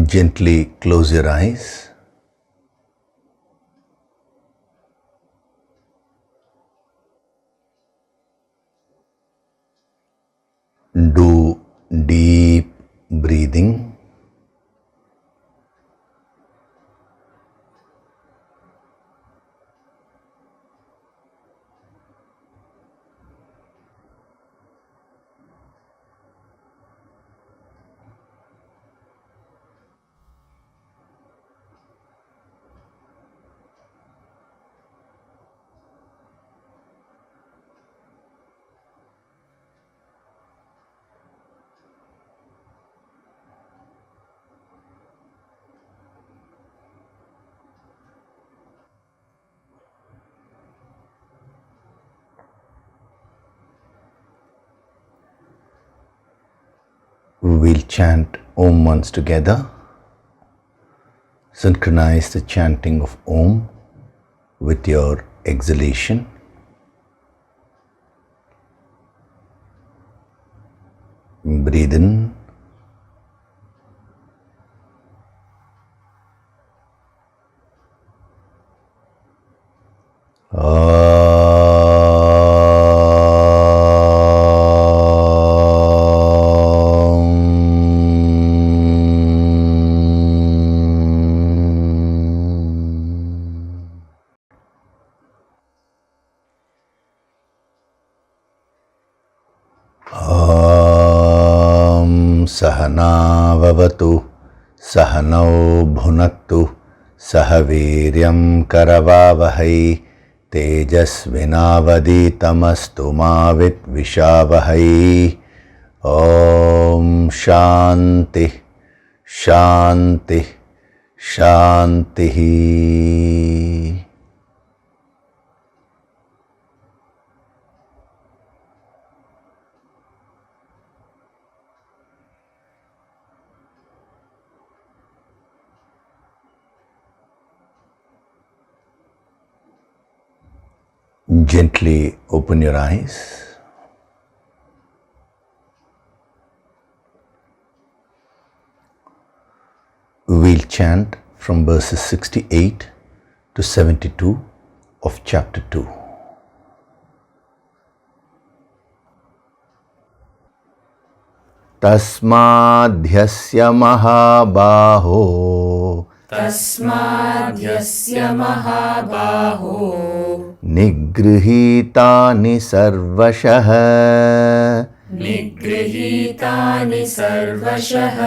Gently close your eyes. Do deep breathing. We'll chant Om once together. Synchronize the chanting of Om with your exhalation. Breathe in. Sahana vavatu, sahanau bhunaktu, sahaviryam karavavahai, tejasvinavaditamastu ma vitvishavahay. Om Shanti, Shanti, Shanti. Gently open your eyes. We'll chant from verses 68 to 72 of chapter 2. Tasmadhyasya mahabaho, Tasmadhyasya mahabaho, Nigrihitani sarvashah, Nigrihitani sarvashah,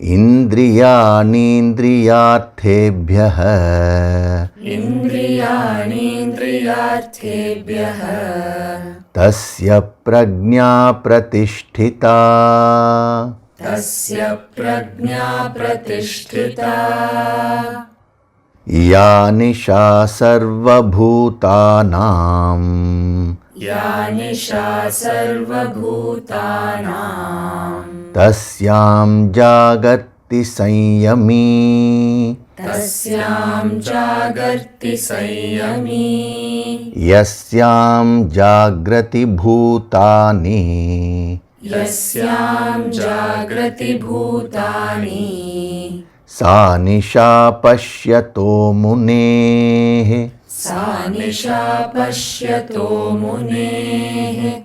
Indriyani-indriyarthebhyah, Indriyani-indriyarthebhyah, Tasya prajna pratisthita, Tasya prajna pratisthita, Ya nisha sarvabhutanam, Ya nisha sarvabhutanam, Tasyam jagarti sanyami, Tasyam jagarti sanyami, Yasyam jagrati bhutani, Yasyam jagrati bhutani, Sa nisha pashyato munehe, Sa nisha pashyato munehe,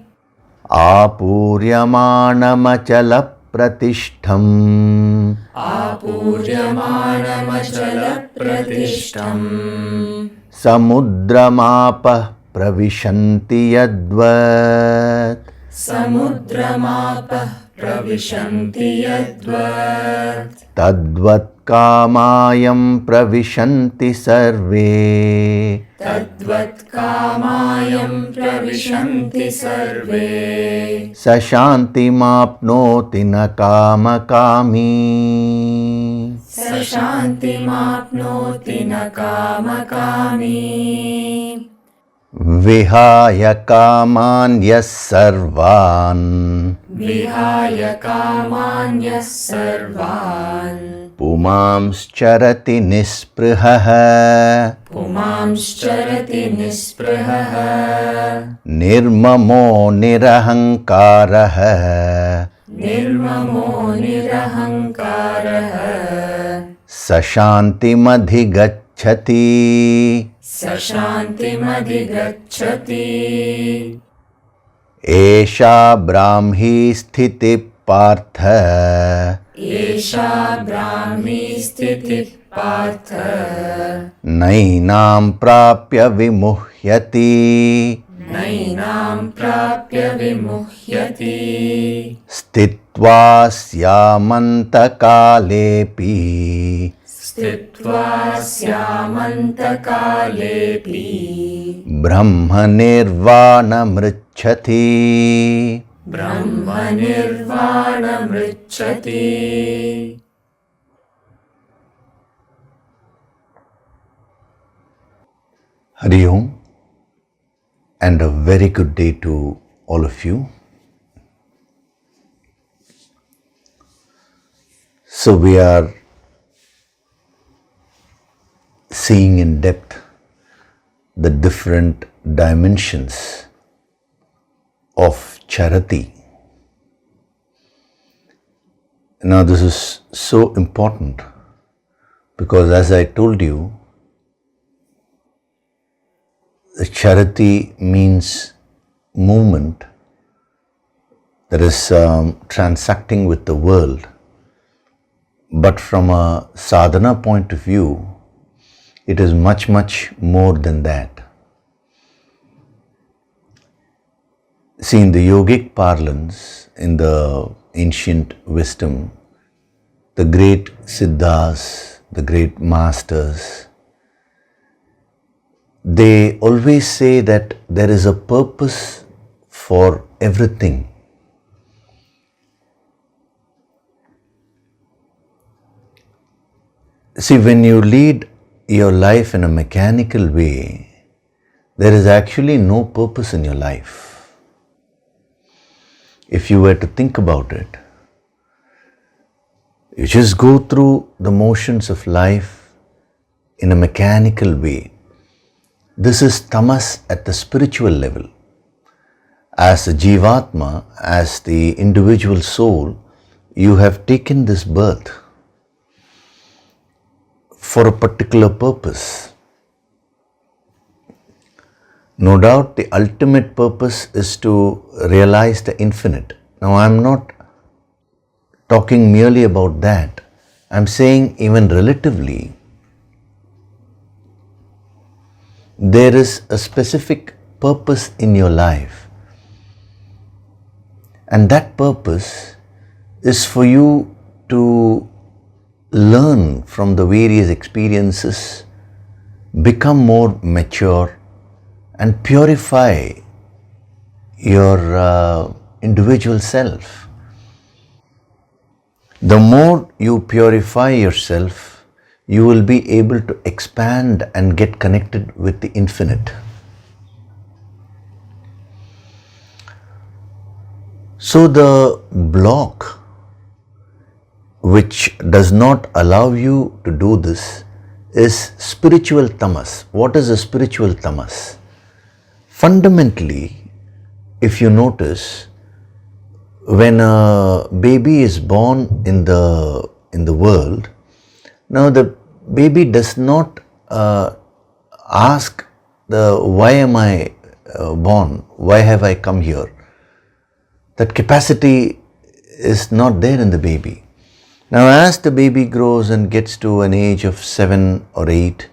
Apuryamānamachala pratishtham, Apuryamānamachala pratishtham, Samudramāpah pravishanti yadvat, Samudramāpah pravishanti yadvat, Tadvat kāmāyam pravishanti sarve, Tadvat kāmāyam pravishanti sarve, Sashantimāpnoti na kāmakāmi, Sashantimāpnoti na kāmakāmi, Vihāya kāmānyas sarvān, Vihāya kāmānyas sarvān, Pumāmscharati nisprihah, Pumāmscharati nisprihah, Nirmamo nirahankarah, निर्ममो निरहङ्कारः सशान्तिमधिगच्छति सशान्तिमधिगच्छति एषा ब्राह्मी स्थितिः पार्थ एषा ब्राह्मी स्थितिः पार्थ नैनां प्राप्य विमुह्यति नैनां प्राप्य विमुह्यति स्थित्वा स्यामन्तकालेऽपि स्थित्वा स्यामन्तकालेऽपि ब्रह्मनिर्वाणमृच्छति ब्रह्मनिर्वाणमृच्छति Hari Om, and a very good day to all of you. So we are seeing in depth the different dimensions of charity. Now this is so important because, as I told you, charity means movement, that is transacting with the world. But from a sadhana point of view, it is much, much more than that. See, in the yogic parlance, in the ancient wisdom, the great siddhas, the great masters, they always say that there is a purpose for everything. See, when you lead your life in a mechanical way, there is actually no purpose in your life. If you were to think about it, you just go through the motions of life in a mechanical way. This is tamas at the spiritual level. As a jivatma, as the individual soul, you have taken this birth for a particular purpose. No doubt the ultimate purpose is to realize the infinite. Now I am not talking merely about that. I am saying even relatively, there is a specific purpose in your life, and that purpose is for you to learn from the various experiences, become more mature, and purify your individual self. The more you purify yourself, you will be able to expand and get connected with the infinite. So the block which does not allow you to do this is spiritual tamas. What is a spiritual tamas? Fundamentally, if you notice, when a baby is born in the world, now the baby does not ask why am I born, why have I come here. That capacity is not there in the baby. Now as the baby grows and gets to an age of 7 or 8,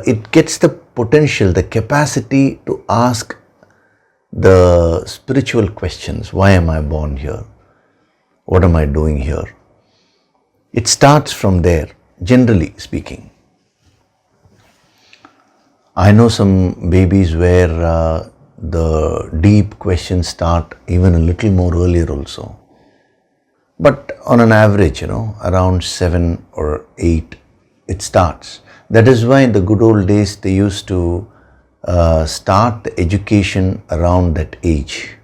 it gets the potential, the capacity to ask the spiritual questions. Why am I born here? What am I doing here? It starts from there, generally speaking. I know some babies where the deep questions start even a little more earlier also. But on an average, around 7 or 8, it starts. That is why in the good old days they used to start the education around that age.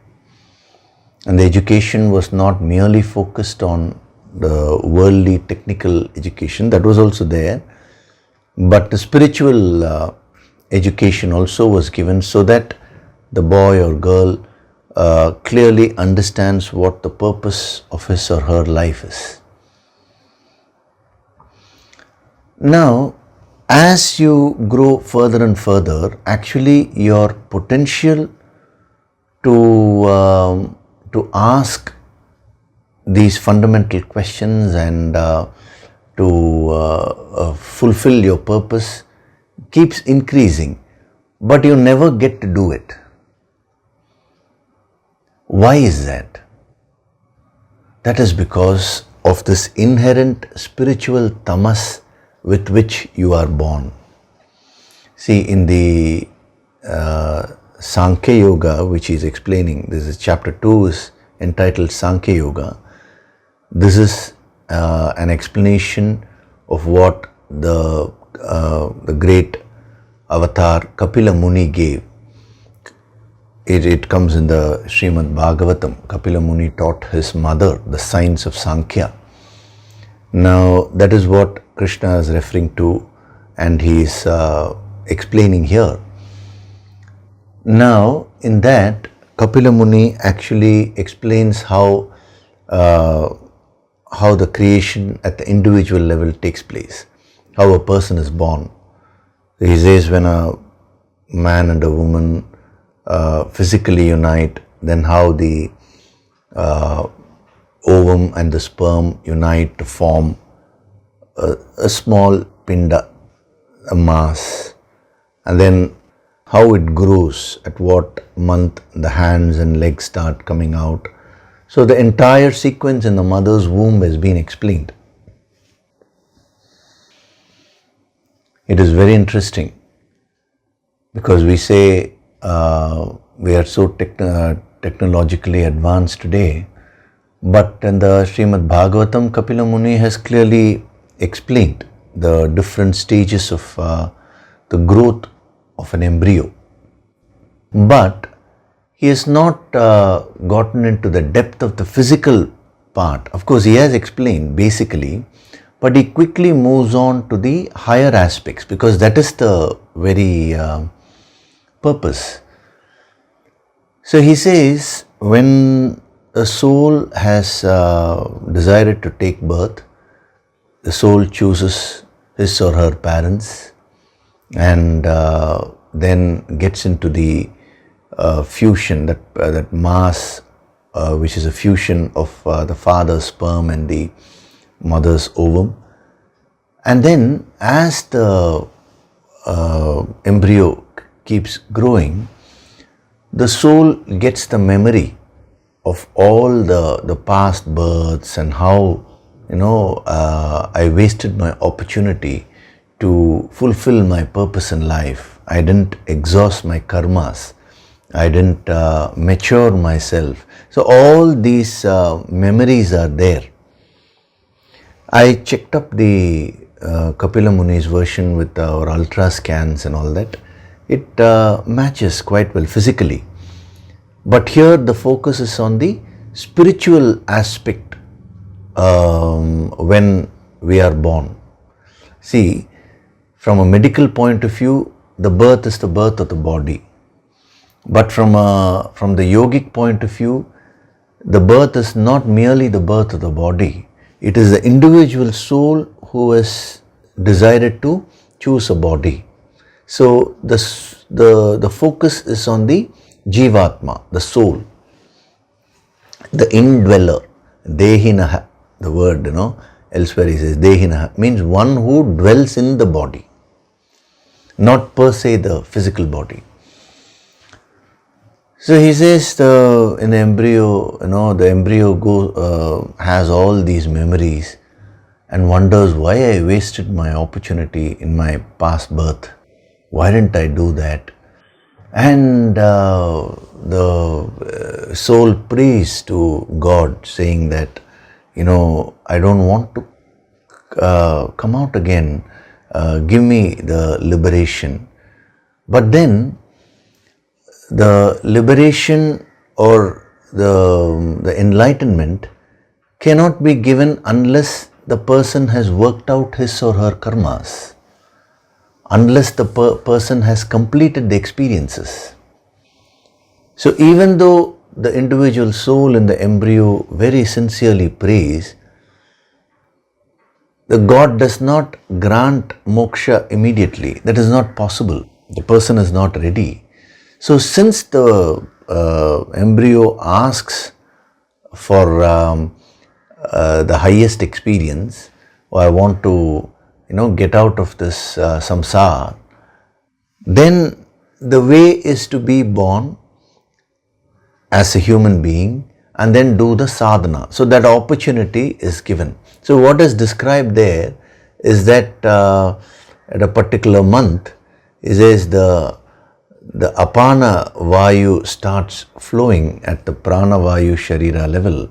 And the education was not merely focused on the worldly technical education, that was also there, but the spiritual education also was given, so that the boy or girl clearly understands what the purpose of his or her life is. Now, as you grow further and further, actually your potential to ask these fundamental questions and to fulfill your purpose keeps increasing, but you never get to do it. Why is that? That is because of this inherent spiritual tamas with which you are born. See, in the Sankhya Yoga, which he is explaining, this is chapter 2 is entitled Sankhya Yoga. This is an explanation of what the great avatar Kapila Muni gave. It comes in the Srimad Bhagavatam. Kapila Muni taught his mother the science of Sankhya. Now that is what Krishna is referring to, and he is explaining here. Now in that, Kapila Muni actually explains how the creation at the individual level takes place, how a person is born. He says when a man and a woman physically unite, then how the ovum and the sperm unite to form a small pinda, a mass, and then how it grows, at what month the hands and legs start coming out. So the entire sequence in the mother's womb has been explained. It is very interesting because we say we are so technologically advanced today, but in the Srimad Bhagavatam, Kapila Muni has clearly explained the different stages of the growth of an embryo. But he has not gotten into the depth of the physical part. Of course, he has explained basically, but he quickly moves on to the higher aspects because that is the very purpose. So he says, when a soul has decided to take birth, the soul chooses his or her parents and then gets into the fusion, that mass which is a fusion of the father's sperm and the mother's ovum. And then as the embryo keeps growing, the soul gets the memory of all the past births and how, I wasted my opportunity to fulfill my purpose in life. I didn't exhaust my karmas. I didn't mature myself. So all these memories are there. I checked up the Kapila Muni's version with our ultra scans and all that. It matches quite well physically. But here the focus is on the spiritual aspect when we are born. See, from a medical point of view, the birth is the birth of the body. But from the yogic point of view, the birth is not merely the birth of the body. It is the individual soul who has decided to choose a body. So the focus is on the Jivatma, the soul, the indweller, Dehinaha, the word, elsewhere he says Dehinaha, means one who dwells in the body, not per se the physical body. So he says in the embryo, the embryo has all these memories and wonders why I wasted my opportunity in my past birth. Why didn't I do that? And the soul prays to God saying that, I don't want to come out again. Give me the liberation. But then the liberation or the enlightenment cannot be given unless the person has worked out his or her karmas, unless the person has completed the experiences. So even though the individual soul in the embryo very sincerely prays, the God does not grant moksha immediately. That is not possible. The person is not ready. So since the embryo asks for the highest experience, or I want to get out of this samsara, then the way is to be born as a human being and then do the sadhana. So that opportunity is given. So what is described there is that at a particular month, it says the apana vayu starts flowing at the prana vayu sharira level.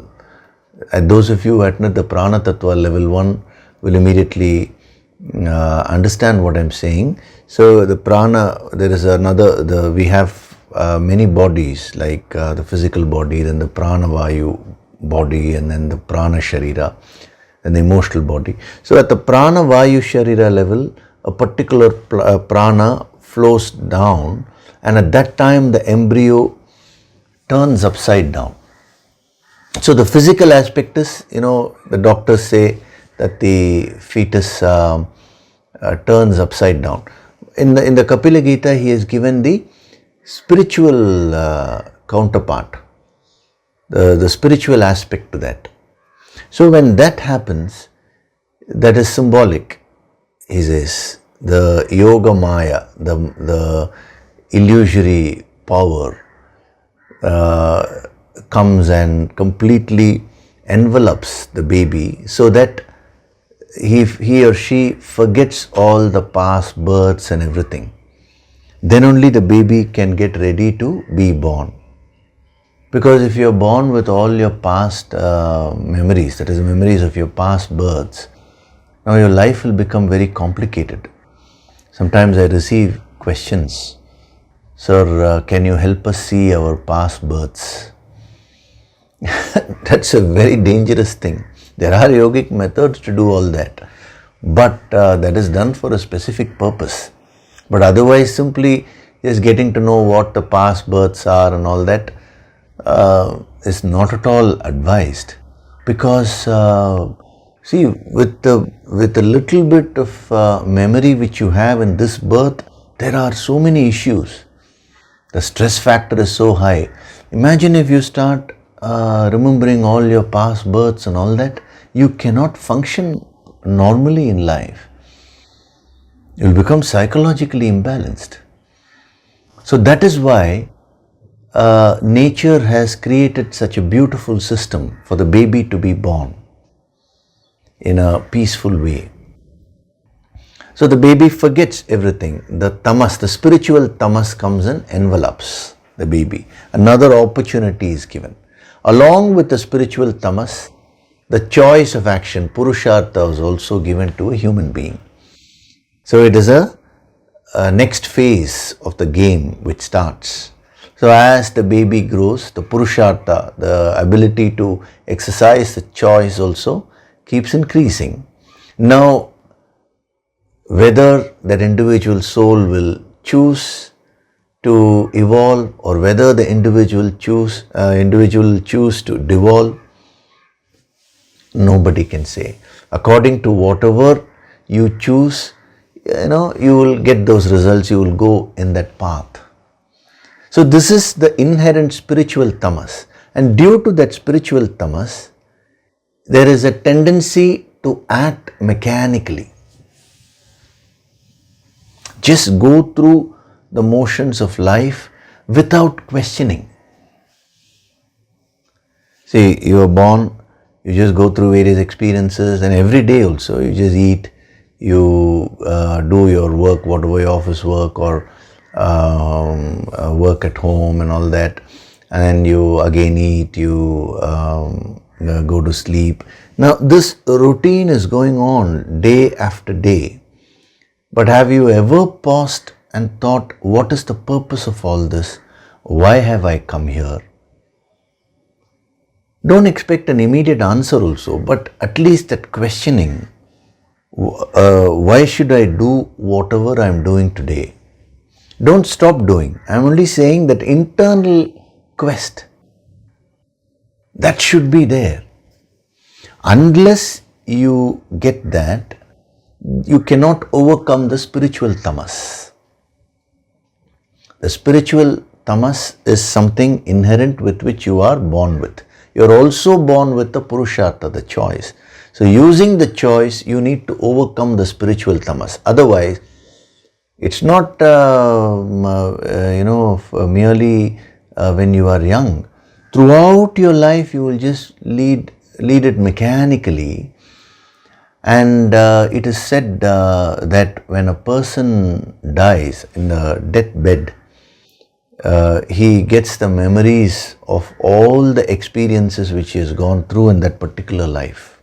And those of you who attended the prana tattva level 1 will immediately understand what I'm saying. So the prana, there is another, we have many bodies, like the physical body, then the prana vayu body, and then the prana sharira, and the emotional body. So at the prana vayu sharira level, a particular prana flows down, and at that time the embryo turns upside down. So the physical aspect is, the doctors say that the fetus turns upside down. In the Kapila Gita, he has given the spiritual counterpart, the spiritual aspect to that. So when that happens, that is symbolic, he says, the yoga maya, the illusory power comes and completely envelops the baby, so that he or she forgets all the past births and everything. Then only the baby can get ready to be born. Because if you are born with all your past memories, that is, memories of your past births, now your life will become very complicated. Sometimes I receive questions, "Sir, can you help us see our past births?" That's a very dangerous thing. There are yogic methods to do all that, but that is done for a specific purpose. But otherwise, simply just getting to know what the past births are and all that is not at all advised. Because see, with a little bit of memory which you have in this birth, there are so many issues. The stress factor is so high. Imagine if you start remembering all your past births and all that, you cannot function normally in life. You will become psychologically imbalanced. So that is why nature has created such a beautiful system for the baby to be born in a peaceful way. So the baby forgets everything. The tamas, the spiritual tamas, comes and envelops the baby. Another opportunity is given. Along with the spiritual tamas, the choice of action, purushartha, is also given to a human being. So it is a next phase of the game which starts. So as the baby grows, the purushartha, the ability to exercise the choice, also keeps increasing. Now, whether that individual soul will choose to evolve, or whether the individual choose to devolve, nobody can say. According to whatever you choose, you will get those results, you will go in that path. So this is the inherent spiritual tamas, and due to that spiritual tamas, there is a tendency to act mechanically. Just go through the motions of life without questioning. See, you are born, you just go through various experiences, and every day also you just eat, you do your work, whatever your office work or work at home and all that, and then you again eat, you go to sleep. Now this routine is going on day after day. But have you ever paused and thought, what is the purpose of all this? Why have I come here? Don't expect an immediate answer also, but at least that questioning. Why should I do whatever I am doing today? Don't stop doing. I am only saying that internal quest. That should be there. Unless you get that, you cannot overcome the spiritual tamas. The spiritual tamas is something inherent with which you are born with. You are also born with the purushartha, the choice. So using the choice, you need to overcome the spiritual tamas. Otherwise, it's not merely when you are young. Throughout your life, you will just lead it mechanically. And it is said that when a person dies in the deathbed, he gets the memories of all the experiences which he has gone through in that particular life.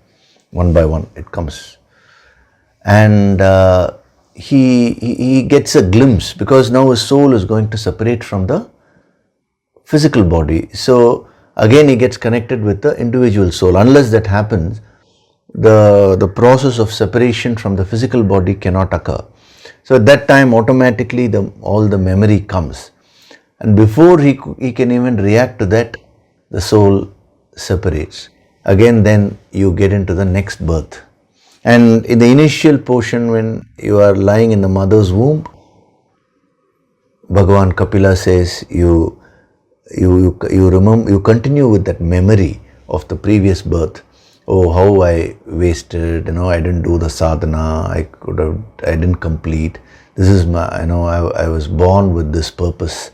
One by one, it comes. And he gets a glimpse, because now his soul is going to separate from the physical body. So again he gets connected with the individual soul. Unless that happens, the process of separation from the physical body cannot occur. So at that time automatically all the memory comes. And before he can even react to that, the soul separates. Again then you get into the next birth. And in the initial portion, when you are lying in the mother's womb, Bhagavan Kapila says you remember, you continue with that memory of the previous birth. Oh, how I wasted, I didn't do the sadhana, I didn't complete. This is my, I was born with this purpose,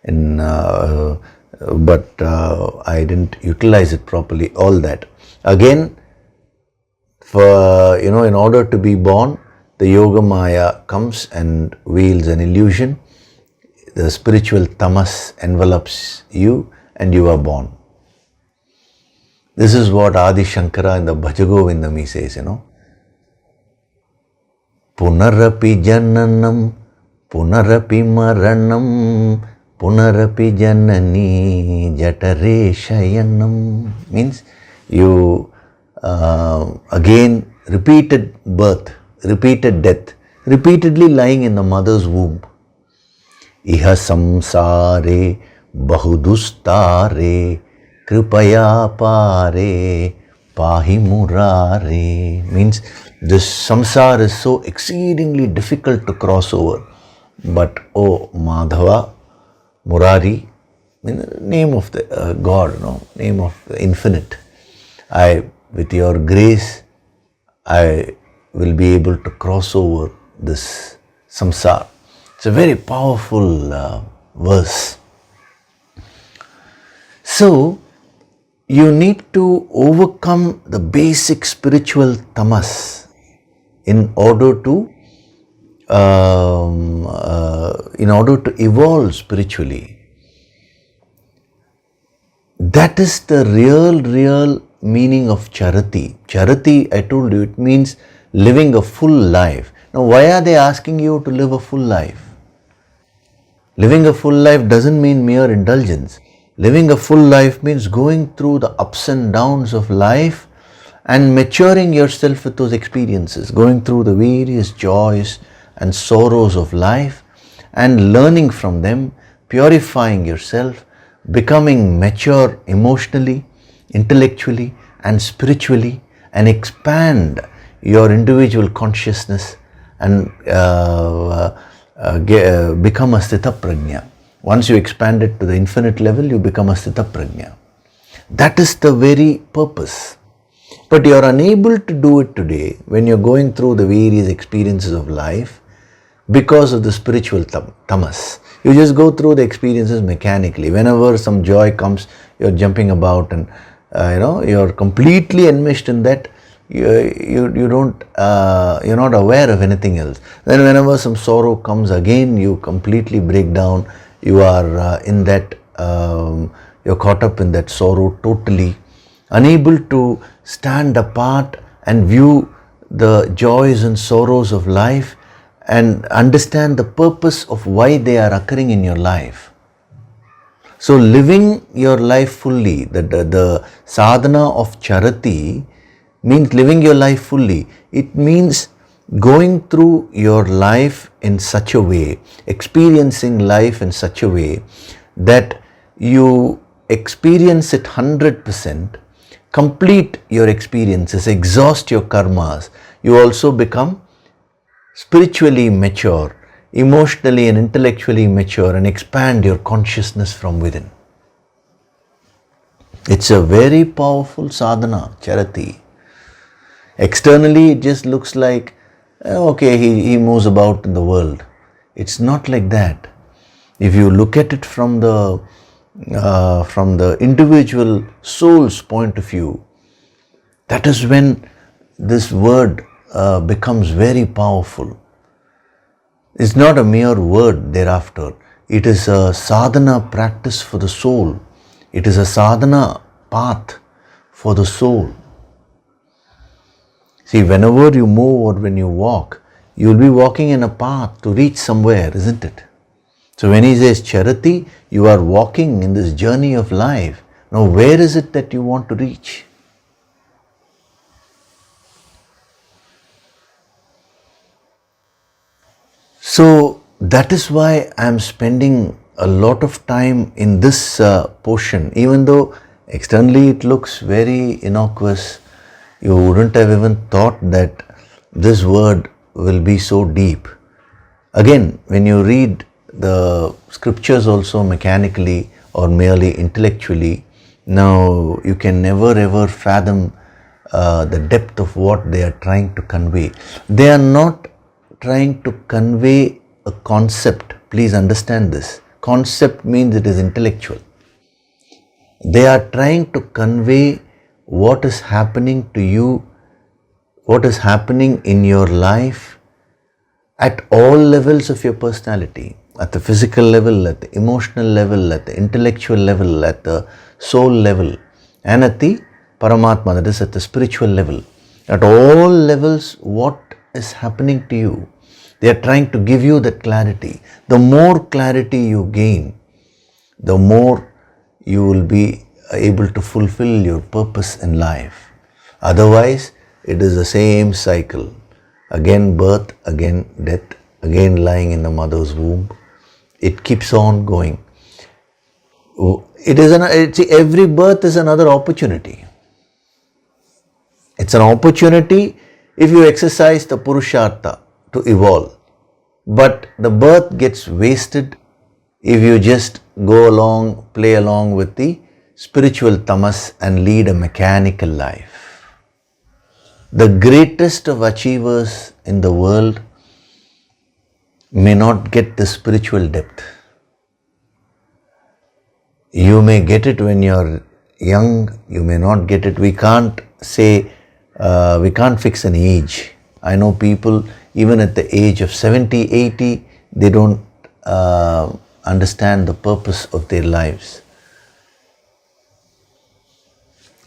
but I didn't utilize it properly, all that. Again, in order to be born, the Yoga Maya comes and wields an illusion. The spiritual tamas envelops you and you are born. This is what Adi Shankara in the Bhajagovindam he says, Punarapi jananam, punarapi maranam, punarapi janani jatare shayanam. Means you again repeated birth, repeated death, repeatedly lying in the mother's womb. Iha samsare bahudustare kripaya pare pahi murare. Means this samsara is so exceedingly difficult to cross over. But oh Madhava, Murari, name of the God, name of the infinite. With your grace, I will be able to cross over this samsara. It's a very powerful verse. So, you need to overcome the basic spiritual tamas in order to evolve spiritually. That is the real meaning of charity. Charity, I told you, it means living a full life. Now, why are they asking you to live a full life? Living a full life doesn't mean mere indulgence. Living a full life means going through the ups and downs of life and maturing yourself with those experiences, going through the various joys and sorrows of life and learning from them, purifying yourself, becoming mature emotionally, intellectually and spiritually, and expand your individual consciousness and become a sthita prajna. Once you expand it to the infinite level, you become a sthita prajna. That is the very purpose. But you are unable to do it today when you are going through the various experiences of life because of the spiritual tamas. You just go through the experiences mechanically. Whenever some joy comes, you are jumping about and you are completely enmeshed in that. You're not aware of anything else. Then whenever some sorrow comes, again you completely break down. You are in that, you're caught up in that sorrow totally, unable to stand apart and view the joys and sorrows of life and understand the purpose of why they are occurring in your life. So living your life fully, the sadhana of charity means living your life fully. It means going through your life in such a way, experiencing life in such a way that you experience it 100%, complete your experiences, exhaust your karmas, you also become spiritually mature, emotionally and intellectually mature, and expand your consciousness from within. It's a very powerful sadhana, charati. Externally, it just looks like, okay, he moves about in the world. It's not like that. If you look at it from the individual soul's point of view, that is when this word becomes very powerful. It's not a mere word thereafter. It is a sadhana practice for the soul. It is a sadhana path for the soul. See, whenever you move or when you walk, you will be walking in a path to reach somewhere, isn't it? So when he says charati, you are walking in this journey of life. Now where is it that you want to reach? So that is why I am spending a lot of time in this portion, even though externally it looks very innocuous. You wouldn't have even thought that this word will be so deep. Again, when you read the scriptures also mechanically or merely intellectually, now you can never ever fathom the depth of what they are trying to convey. They are not trying to convey a concept. Please understand this. Concept means it is intellectual. They are trying to convey what is happening to you, what is happening in your life at all levels of your personality, at the physical level, at the emotional level, at the intellectual level, at the soul level, and at the Paramatma, that is at the spiritual level. At all levels, what is happening to you? They are trying to give you that clarity. The more clarity you gain, the more you will be able to fulfill your purpose in life. Otherwise, it is the same cycle. Again birth, again death, again lying in the mother's womb. It keeps on going. Every birth is another opportunity. It's an opportunity if you exercise the Purushartha to evolve. But the birth gets wasted if you just go along, play along with the spiritual tamas and lead a mechanical life. The greatest of achievers in the world may not get the spiritual depth. You may get it when you're young, you may not get it. We can't say, we can't fix an age. I know people, even at the age of 70, 80, they don't understand the purpose of their lives.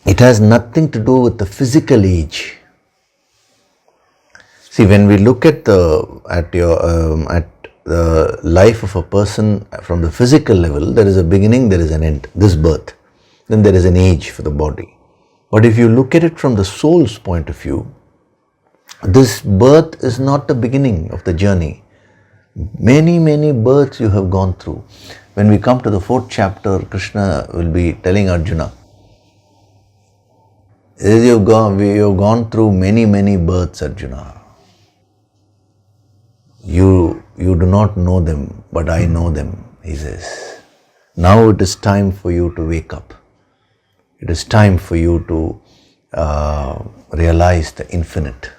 It has nothing to do with the physical age. See, when we look at the life of a person from the physical level, there is a beginning, there is an end, this birth. Then there is an age for the body. But if you look at it from the soul's point of view, this birth is not the beginning of the journey. Many, many births you have gone through. When we come to the 4th chapter, Krishna will be telling Arjuna, you've gone through many, many births, Arjuna. You do not know them, but I know them, he says. Now it is time for you to wake up. It is time for you to realize the infinite.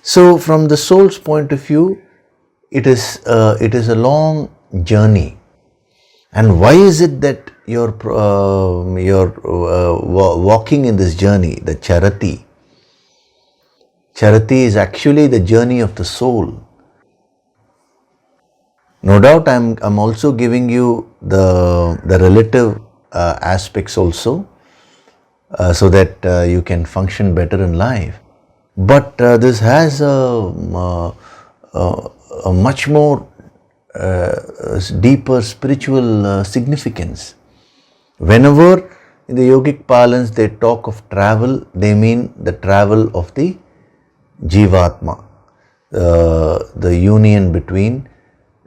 So from the soul's point of view, it is a long journey. And why is it that you're walking in this journey, the charati? Charati is actually the journey of the soul. No doubt I'm also giving you the relative aspects also, so that you can function better in life. But this has a much more deeper spiritual significance. Whenever in the yogic parlance they talk of travel, they mean the travel of the Jivatma, the union between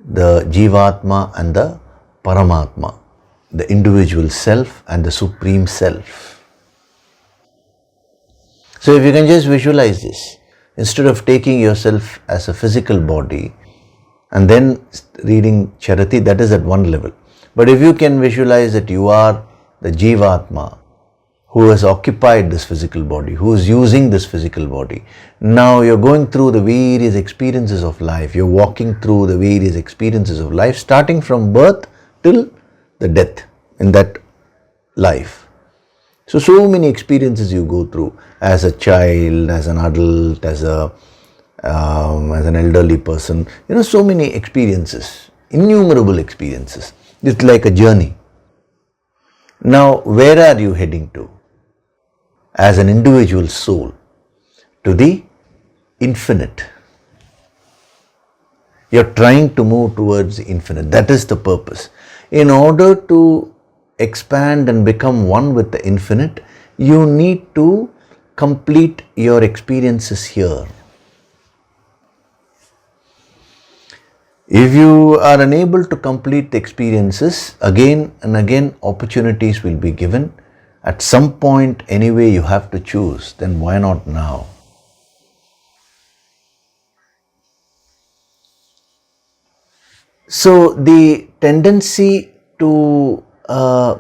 the Jivatma and the Paramatma, the individual self and the supreme self. So if you can just visualize this, instead of taking yourself as a physical body and then reading Charati, that is at one level. But if you can visualize that you are the Jivatma who has occupied this physical body, who is using this physical body. Now you're going through the various experiences of life. You're walking through the various experiences of life, starting from birth till the death in that life. So many experiences you go through as a child, as an adult, as an elderly person. So many experiences, innumerable experiences. It's like a journey. Now, where are you heading to? As an individual soul, to the infinite. You're trying to move towards the infinite. That is the purpose. In order to expand and become one with the infinite, you need to complete your experiences here. If you are unable to complete the experiences, again and again opportunities will be given. At some point anyway you have to choose, then why not now? So the tendency to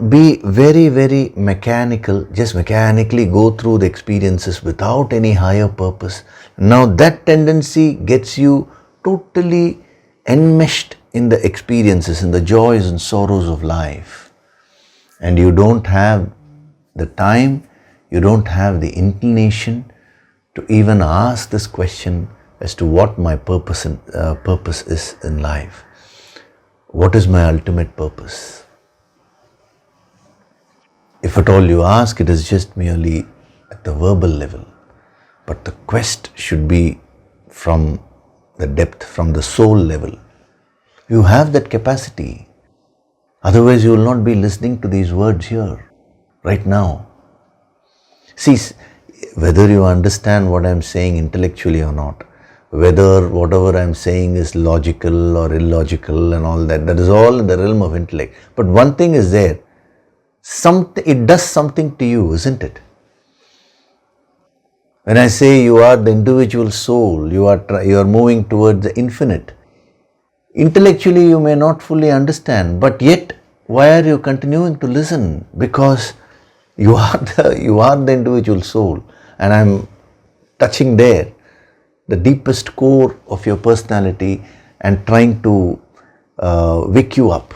be very, very mechanical, just mechanically go through the experiences without any higher purpose. Now that tendency gets you totally enmeshed in the experiences, in the joys and sorrows of life. And you don't have the time, you don't have the inclination to even ask this question as to what my purpose is in life. What is my ultimate purpose? If at all you ask, it is just merely at the verbal level. But the quest should be from the depth, from the soul level. You have that capacity. Otherwise you will not be listening to these words here, right now. See, whether you understand what I am saying intellectually or not, whether whatever I am saying is logical or illogical and all that, that is all in the realm of intellect. But one thing is there, it does something to you, isn't it? When I say you are the individual soul, you are moving towards the infinite. Intellectually you may not fully understand, but yet why are you continuing to listen? Because you are the individual soul, and I am touching there, the deepest core of your personality, and trying to wake you up.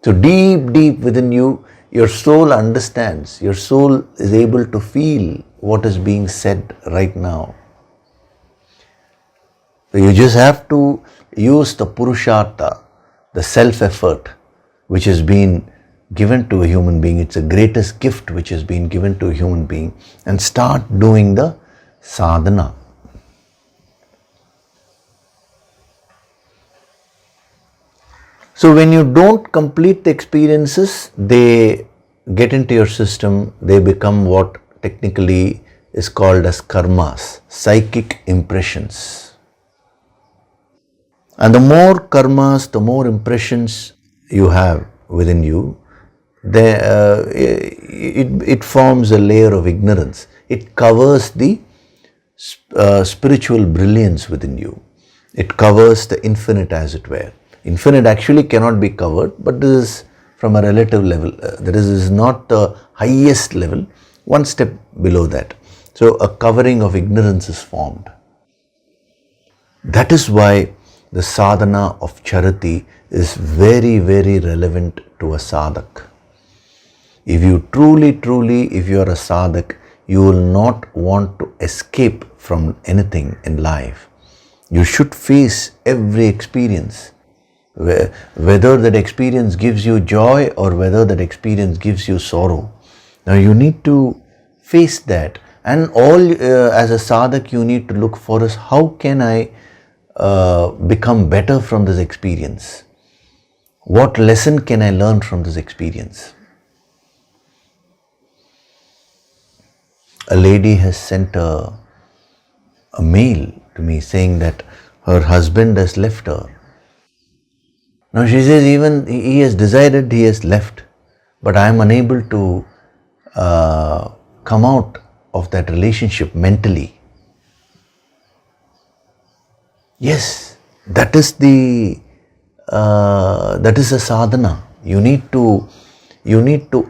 So deep within you, your soul understands, your soul is able to feel what is being said right now. So you just have to use the purushartha, the self-effort which has been given to a human being. It's the greatest gift which has been given to a human being, and start doing the sadhana. So when you don't complete the experiences, they get into your system, they become what technically is called as karmas, psychic impressions. And the more karmas, the more impressions you have within you, it forms a layer of ignorance. It covers the spiritual brilliance within you. It covers the infinite, as it were. Infinite actually cannot be covered, but this is from a relative level. This is not the highest level, one step below that. So a covering of ignorance is formed. That is why the sadhana of charity is very, very relevant to a sadhak. If you truly, if you are a sadhak, you will not want to escape from anything in life. You should face every experience, whether that experience gives you joy or whether that experience gives you sorrow. Now you need to face that, and as a sadhak you need to look for is, how can I become better from this experience? What lesson can I learn from this experience? A lady has sent a mail to me saying that her husband has left her. Now she says, even he has decided, he has left, but I am unable to come out of that relationship mentally. Yes, that is a sadhana. You need to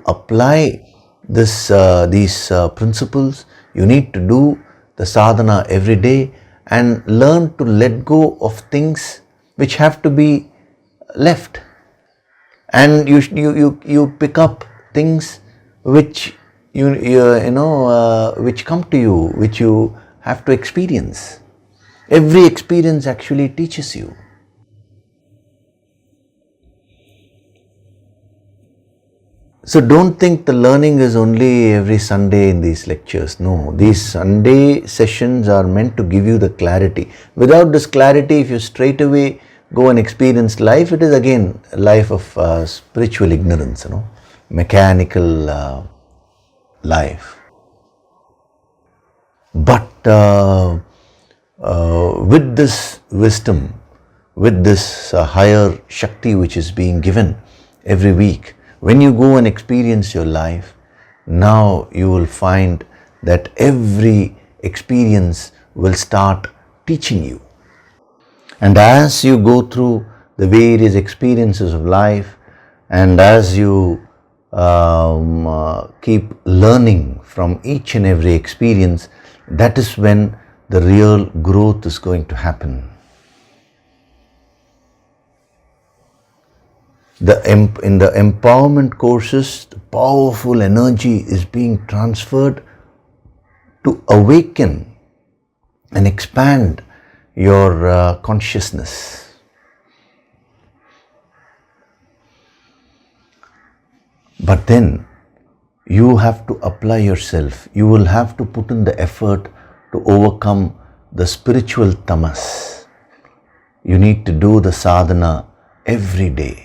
apply these principles. You need to do the sadhana every day and learn to let go of things which have to be left, and you pick up things which which come to you, which you have to experience. Every experience actually teaches you. So don't think the learning is only every Sunday in these lectures. No, these Sunday sessions are meant to give you the clarity. Without this clarity, if you straight away go and experience life, it is again a life of spiritual ignorance, mechanical life. But with this wisdom, with this higher Shakti which is being given every week, when you go and experience your life, now you will find that every experience will start teaching you. And as you go through the various experiences of life, and as you keep learning from each and every experience, that is when the real growth is going to happen. In the empowerment courses, the powerful energy is being transferred to awaken and expand your consciousness. But then you have to apply yourself. You will have to put in the effort to overcome the spiritual tamas. You need to do the sadhana every day.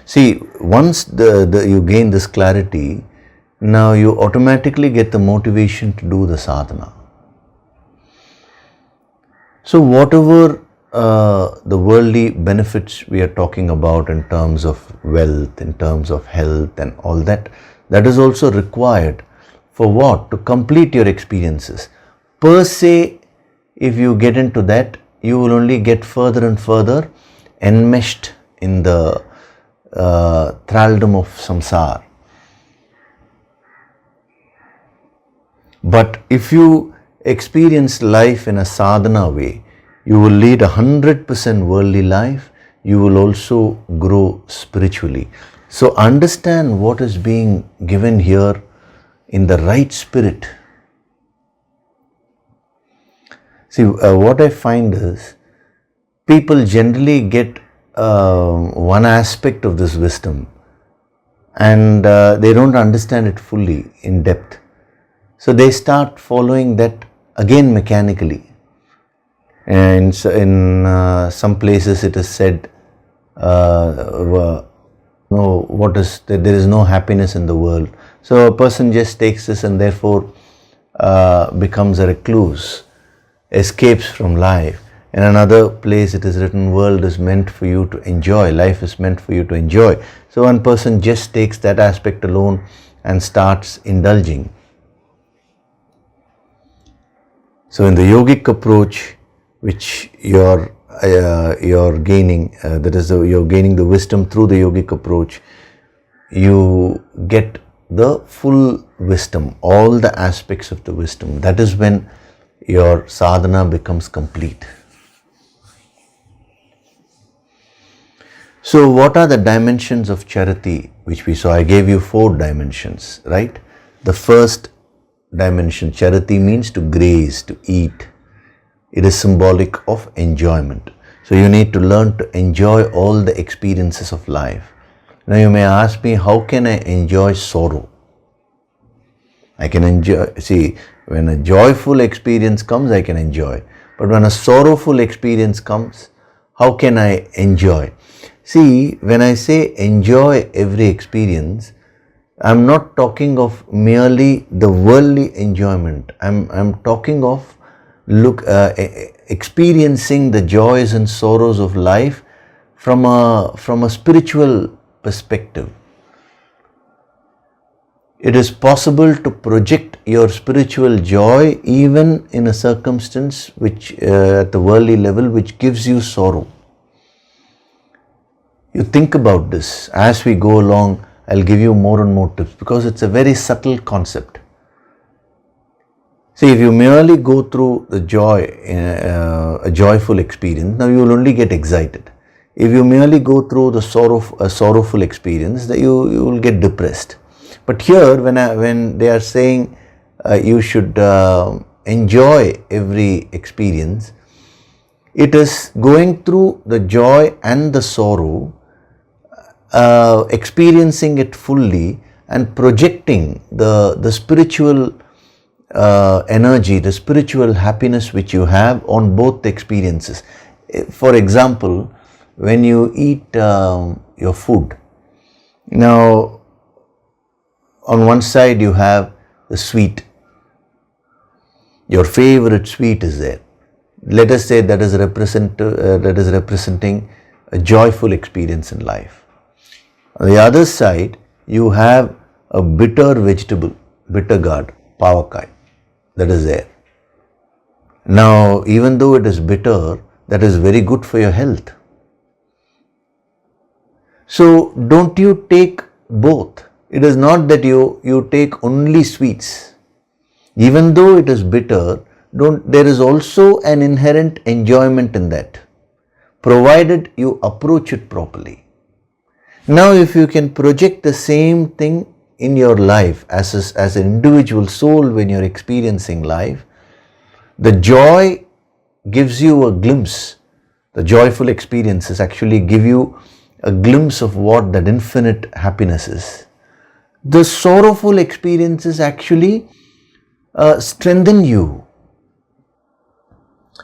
See, once you gain this clarity, now you automatically get the motivation to do the sadhana. So whatever the worldly benefits we are talking about in terms of wealth, in terms of health and all that, that is also required for what? To complete your experiences. Per se, if you get into that, you will only get further and further enmeshed in the thraldom of samsara. But if you experience life in a sadhana way, you will lead 100% worldly life, you will also grow spiritually. So understand what is being given here in the right spirit. See, what I find is, people generally get one aspect of this wisdom and they don't understand it fully in depth. So they start following that again mechanically. And so in some places it is said, there is no happiness in the world. So a person just takes this and therefore becomes a recluse, escapes from life. In another place it is written, world is meant for you to enjoy, life is meant for you to enjoy. So one person just takes that aspect alone and starts indulging. So in the yogic approach, which you're gaining, you're gaining the wisdom through the yogic approach, you get the full wisdom, all the aspects of the wisdom. That is when your sadhana becomes complete. So what are the dimensions of charity which we saw? I gave you 4 dimensions, right? The first dimension, charity, means to graze, to eat. It is symbolic of enjoyment. So you need to learn to enjoy all the experiences of life. Now you may ask me, how can I enjoy sorrow? I can enjoy, see, when a joyful experience comes, I can enjoy. But when a sorrowful experience comes, how can I enjoy? See, when I say enjoy every experience, I'm not talking of merely the worldly enjoyment. I'm talking of experiencing the joys and sorrows of life from a spiritual perspective. It is possible to project your spiritual joy even in a circumstance which at the worldly level which gives you sorrow. You think about this as we go along. I'll give you more and more tips because it's a very subtle concept. See, if you merely go through the joy, a joyful experience, now you will only get excited. If you merely go through a sorrowful experience, that you will get depressed. But here, when they are saying you should enjoy every experience, it is going through the joy and the sorrow, experiencing it fully and projecting the spiritual energy, the spiritual happiness which you have on both the experiences. For example, when you eat your food, now on one side you have the sweet, your favorite sweet is there. Let us say that is representing a joyful experience in life. On the other side, you have a bitter vegetable, bitter gourd, pavakai, that is there. Now, even though it is bitter, that is very good for your health. So, don't you take both. It is not that you take only sweets. Even though it is bitter, there is also an inherent enjoyment in that, provided you approach it properly. Now, if you can project the same thing in your life as an individual soul when you're experiencing life, the joy gives you a glimpse. The joyful experiences actually give you a glimpse of what that infinite happiness is. The sorrowful experiences actually strengthen you.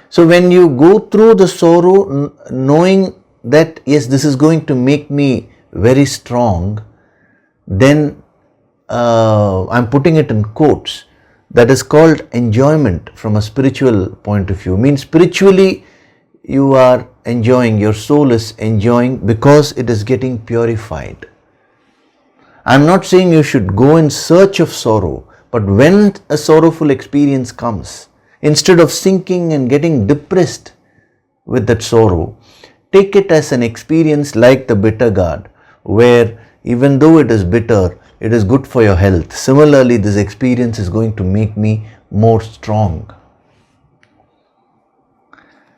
So when you go through the sorrow knowing that yes, this is going to make me very strong, then I'm putting it in quotes, that is called enjoyment from a spiritual point of view. Means spiritually you are enjoying, your soul is enjoying because it is getting purified. I'm not saying you should go in search of sorrow, but when a sorrowful experience comes, instead of sinking and getting depressed with that sorrow, take it as an experience like the bitter gourd, where even though it is bitter, it is good for your health. Similarly, this experience is going to make me more strong.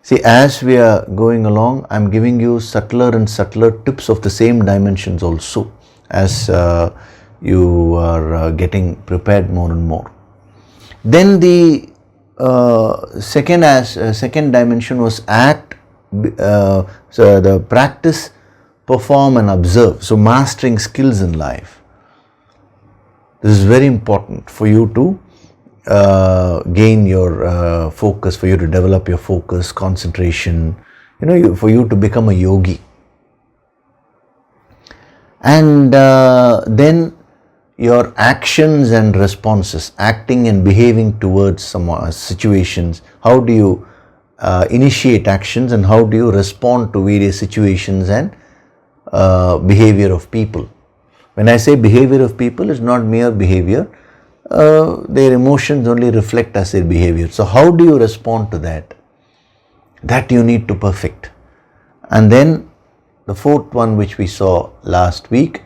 See, as we are going along, I am giving you subtler and subtler tips of the same dimensions also, as you are getting prepared more and more. Then the second dimension was act, so the practice, perform and observe. So mastering skills in life. This is very important for you to gain your focus, for you to develop your focus, concentration, for you to become a yogi. And then your actions and responses, acting and behaving towards some situations. How do you initiate actions and how do you respond to various situations and behavior of people? When I say behavior of people, it's not mere behavior. Their emotions only reflect as their behavior. So how do you respond to that? That you need to perfect. And then the fourth one, which we saw last week,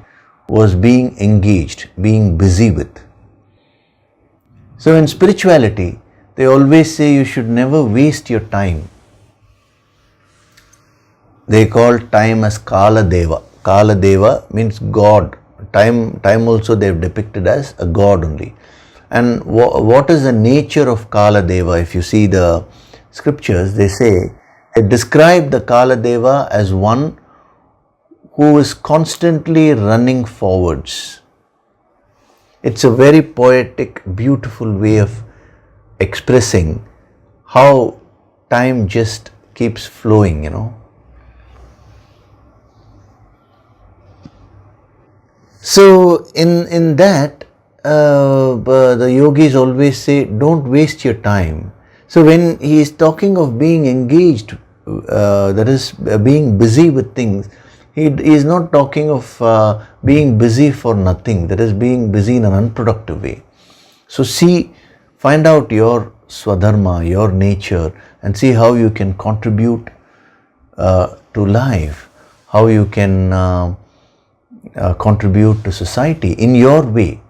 was being engaged, being busy with. So in spirituality, they always say you should never waste your time. They call time as Kala Deva. Kala Deva means God. Time also they have depicted as a God only. And what is the nature of Kala Deva? If you see the scriptures, they describe the Kala Deva as one who is constantly running forwards. It's a very poetic, beautiful way of expressing how time just keeps flowing, So in that, the yogis always say, don't waste your time. So when he is talking of being engaged being busy with things. He is not talking of being busy for nothing, that is being busy in an unproductive way. So find out your swadharma, your nature, and see how you can contribute to life, how you can contribute to society in your way.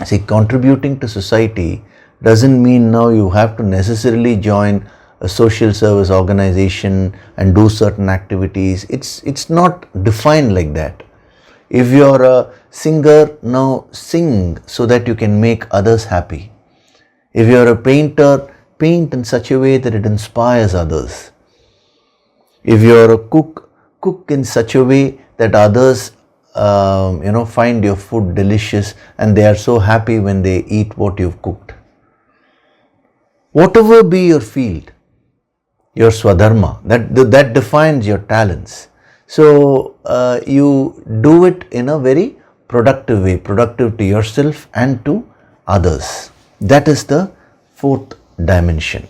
See, contributing to society doesn't mean now you have to necessarily join a social service organization and do certain activities. It's not defined like that. If you're a singer, now sing so that you can make others happy. If you're a painter, paint in such a way that it inspires others. If you're a cook, cook in such a way that others find your food delicious and they are so happy when they eat what you've cooked. Whatever be your field, your swadharma, that defines your talents. So you do it in a very productive way, productive to yourself and to others. That is the fourth dimension.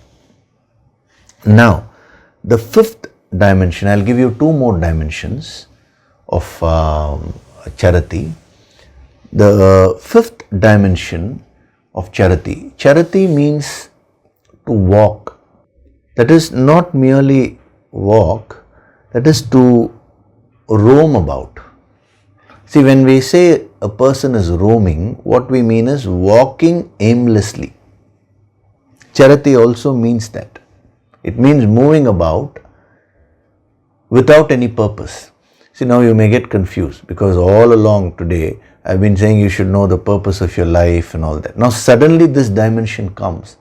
Now, the fifth dimension, I'll give you two more dimensions of charity. The fifth dimension of charity. Charity means to walk. That is not merely walk, that is to roam about. See, when we say a person is roaming, what we mean is walking aimlessly. Charity also means that. It means moving about without any purpose. See, now you may get confused because all along today I've been saying you should know the purpose of your life and all that. Now suddenly this dimension comes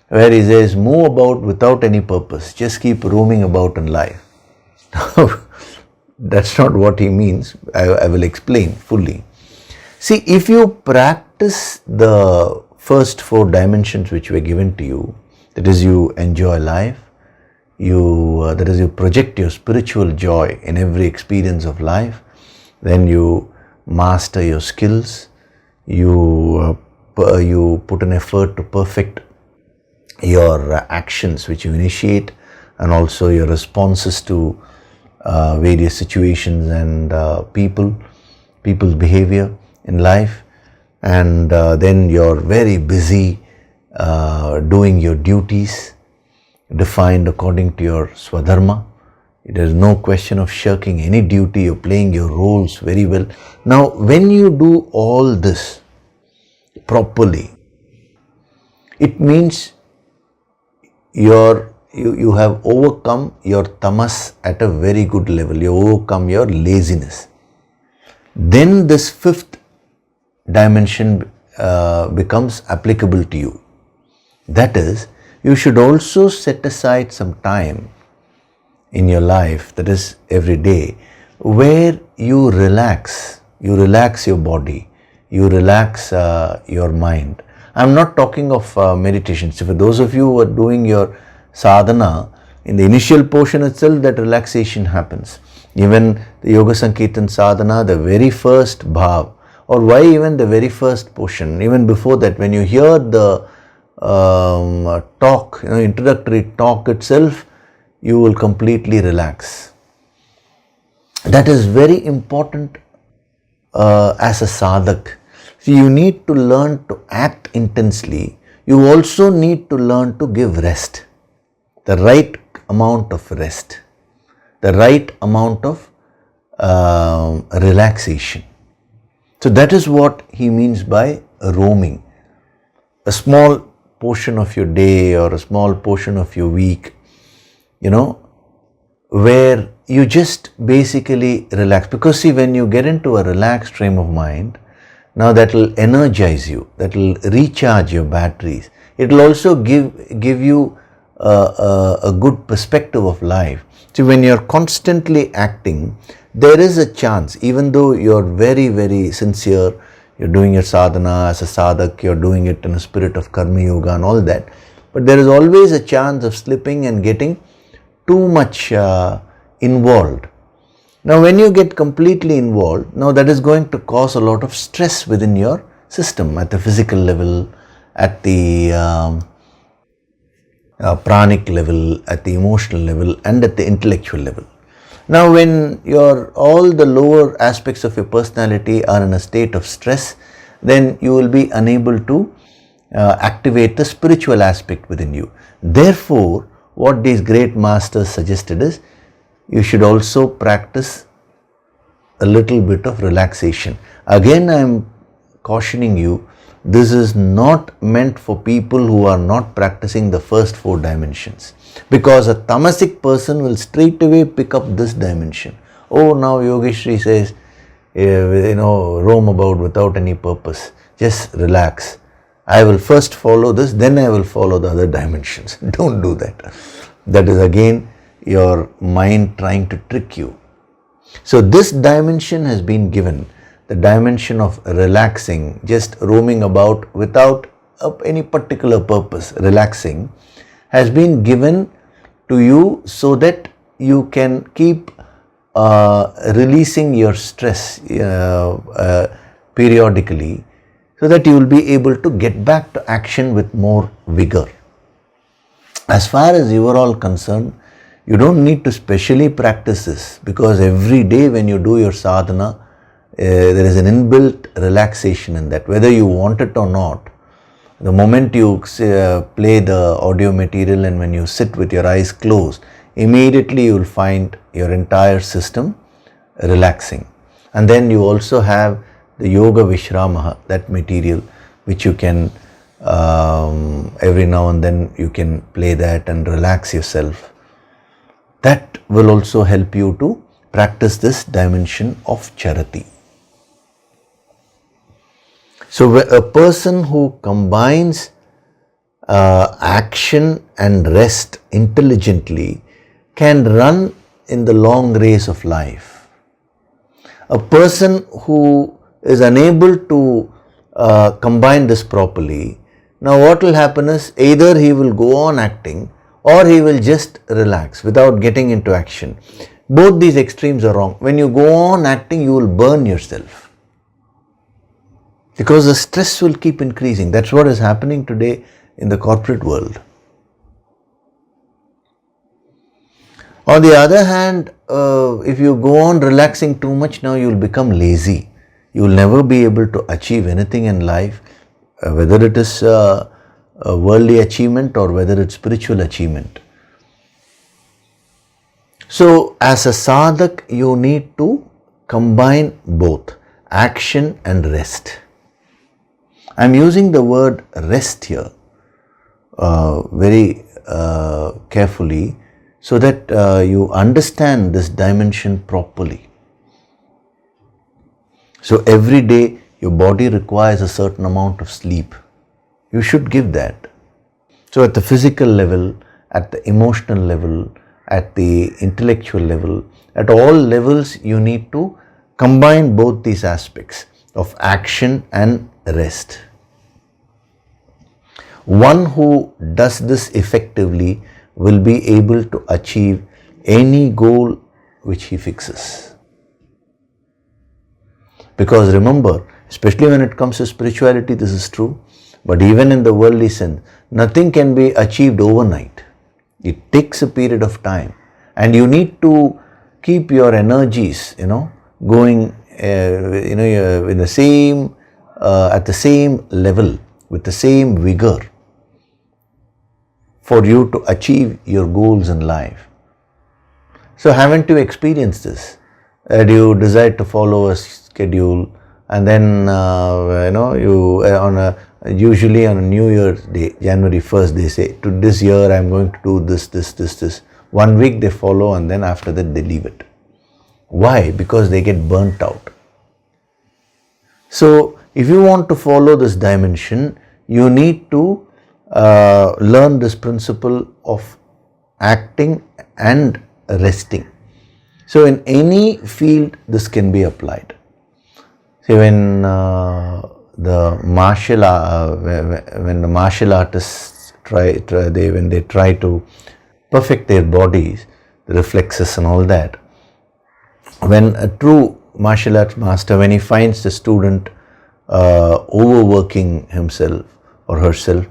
where he says move about without any purpose, just keep roaming about in life. That's not what he means. I will explain fully. See, if you practice the first four dimensions which were given to you, that is, you enjoy life, that is, you project your spiritual joy in every experience of life, then you master your skills, you put an effort to perfect your actions which you initiate, and also your responses to various situations and people's behavior in life, and then you're very busy doing your duties defined according to your swadharma. There is no question of shirking any duty. You're playing your roles very well. Now, when you do all this properly, it means you have overcome your tamas at a very good level. You overcome your laziness. Then this fifth dimension becomes applicable to you. That is, you should also set aside some time in your life, that is every day, where you relax your body, you relax your mind. I'm not talking of meditation. So for those of you who are doing your sadhana, in the initial portion itself, that relaxation happens. Even the Yoga Sankirtan sadhana, the very first bhav, or why even the very first portion, even before that, when you hear the talk, introductory talk itself, you will completely relax. That is very important as a sadhak. So you need to learn to act intensely. You also need to learn to give rest, the right amount of rest, the right amount of relaxation. So that is what he means by roaming. A small portion of your day or a small portion of your week, where you just basically relax. Because see, when you get into a relaxed frame of mind, now that will energize you, that will recharge your batteries. It will also give you a good perspective of life. See, when you're constantly acting, there is a chance, even though you're very, very sincere, you're doing your sadhana as a sadhak, you're doing it in a spirit of karma yoga and all that, but there is always a chance of slipping and getting too much involved. Now, when you get completely involved, now that is going to cause a lot of stress within your system at the physical level, at the pranic level, at the emotional level, and at the intellectual level. Now, when all the lower aspects of your personality are in a state of stress, then you will be unable to activate the spiritual aspect within you. Therefore, what these great masters suggested is, you should also practice a little bit of relaxation. Again, I am cautioning you, this is not meant for people who are not practicing the first 4 dimensions. Because a tamasic person will straight away pick up this dimension. Oh, now Yogishri says, roam about without any purpose. Just relax. I will first follow this, then I will follow the other dimensions. Don't do that. That is again your mind trying to trick you. So this dimension has been given, the dimension of relaxing, just roaming about without any particular purpose, relaxing, has been given to you so that you can keep releasing your stress periodically, so that you will be able to get back to action with more vigor. As far as you are all concerned, you don't need to specially practice this, because every day when you do your sadhana, there is an inbuilt relaxation in that, whether you want it or not. The moment you play the audio material and when you sit with your eyes closed, immediately you will find your entire system relaxing. And then you also have the Yoga Vishramaha, that material which you can every now and then you can play that and relax yourself. That will also help you to practice this dimension of charity. So a person who combines action and rest intelligently can run in the long race of life. A person who is unable to combine this properly, now what will happen is, either he will go on acting or he will just relax without getting into action. Both these extremes are wrong. When you go on acting, you will burn yourself, because the stress will keep increasing. That's what is happening today in the corporate world. On the other hand, if you go on relaxing too much, now you will become lazy. You will never be able to achieve anything in life, whether it is a worldly achievement or whether it's spiritual achievement. So, as a sadhak, you need to combine both action and rest. I am using the word rest here very carefully, so that you understand this dimension properly. So every day your body requires a certain amount of sleep. You should give that. So at the physical level, at the emotional level, at the intellectual level, at all levels you need to combine both these aspects of action and rest. One who does this effectively will be able to achieve any goal which he fixes. Because remember, especially when it comes to spirituality, this is true, but even in the worldly sense, nothing can be achieved overnight. It takes a period of time, and you need to keep your energies, going, in the same, at the same level, with the same vigor, for you to achieve your goals in life. So haven't you experienced this? That you decide to follow a schedule, and then usually on a New Year's Day, January 1st, they say, to this year I am going to do this. 1 week they follow, and then after that they leave it. Why? Because they get burnt out. So if you want to follow this dimension, you need to learn this principle of acting and resting. So in any field this can be applied. See, when the martial artists when they try to perfect their bodies, the reflexes and all that, when a true martial arts master, when he finds the student overworking himself or herself,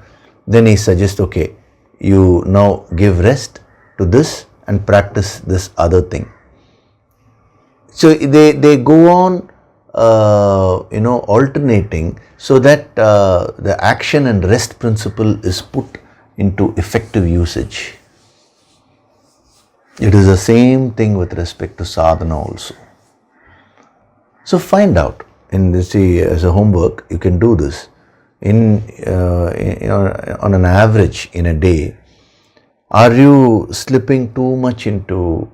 then he suggests, okay, you now give rest to this and practice this other thing. So they go on alternating, so that the action and rest principle is put into effective usage. It is the same thing with respect to sadhana also. So find out, as a homework, you can do this. On an average in a day, are you slipping too much into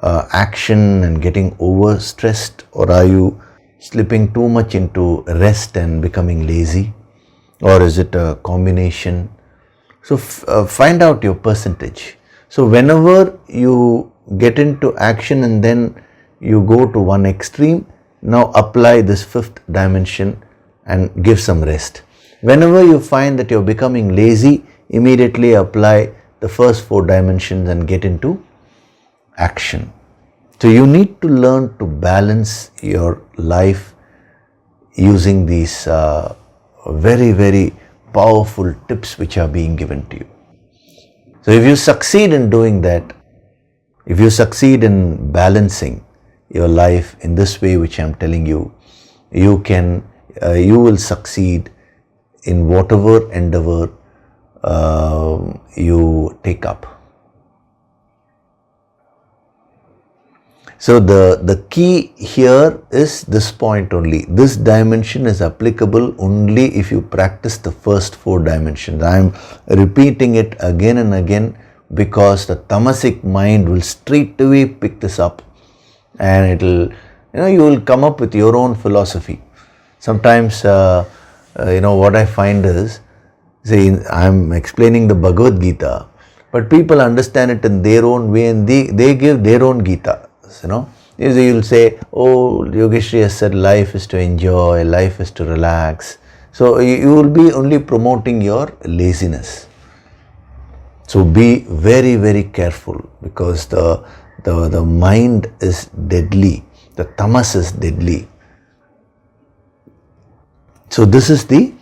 action and getting overstressed, or are you slipping too much into rest and becoming lazy, or is it a combination? So find out your percentage. So whenever you get into action and then you go to one extreme, now apply this fifth dimension and give some rest. Whenever you find that you're becoming lazy, immediately apply the first four dimensions and get into action. So you need to learn to balance your life using these very, very powerful tips which are being given to you. So if you succeed in doing that, if you succeed in balancing your life in this way which I am telling you, you will succeed in whatever endeavor you take up. So the key here is this point only. This dimension is applicable only if you practice the first four dimensions. I am repeating it again and again because the tamasic mind will straight away pick this up, and you will come up with your own philosophy. Sometimes, what I find is, I am explaining the Bhagavad Gita, but people understand it in their own way and they give their own Gita. You will say, oh, Yogishri has said life is to enjoy, life is to relax. So you will be only promoting your laziness. So be very, very careful, because the mind is deadly, the tamas is deadly. So this is the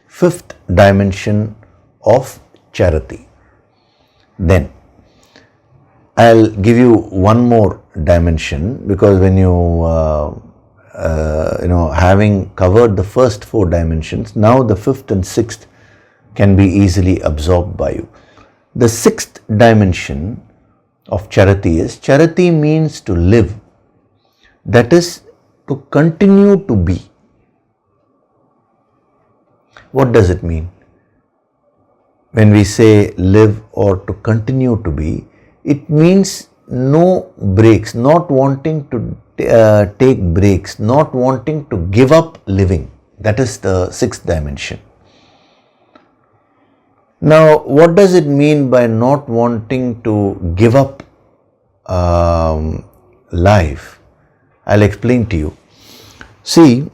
fifth dimension of charity. Then I'll give you one more dimension, because when you having covered the first four dimensions, now the fifth and sixth can be easily absorbed by you. The sixth dimension of charity means to live, that is to continue to be. What does it mean? When we say live or to continue to be, it means no breaks, not wanting to take breaks, not wanting to give up living. That is the sixth dimension. Now, what does it mean by not wanting to give up life? I'll explain to you. See,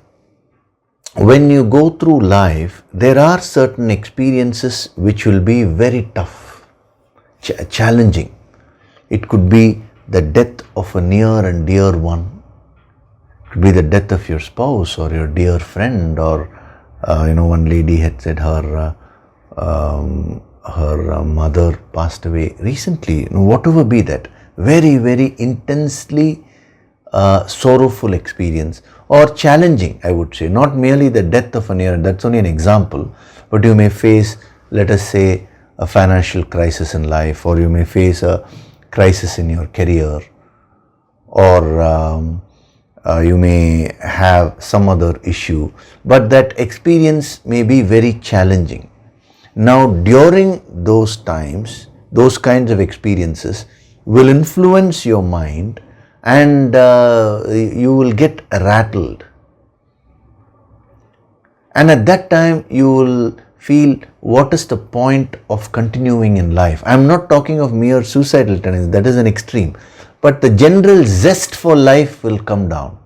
when you go through life, there are certain experiences which will be very tough, challenging. It could be the death of a near and dear one. It could be the death of your spouse or your dear friend, or one lady had said her mother passed away recently. Whatever be that, very, very intensely sorrowful experience, or challenging, I would say. Not merely the death of a near, that's only an example, but you may face, let us say, a financial crisis in life, or you may face a crisis in your career, or you may have some other issue, but that experience may be very challenging. Now, during those times, those kinds of experiences will influence your mind, and you will get rattled. And at that time, you will feel, what is the point of continuing in life? I am not talking of mere suicidal tendencies, that is an extreme. But the general zest for life will come down.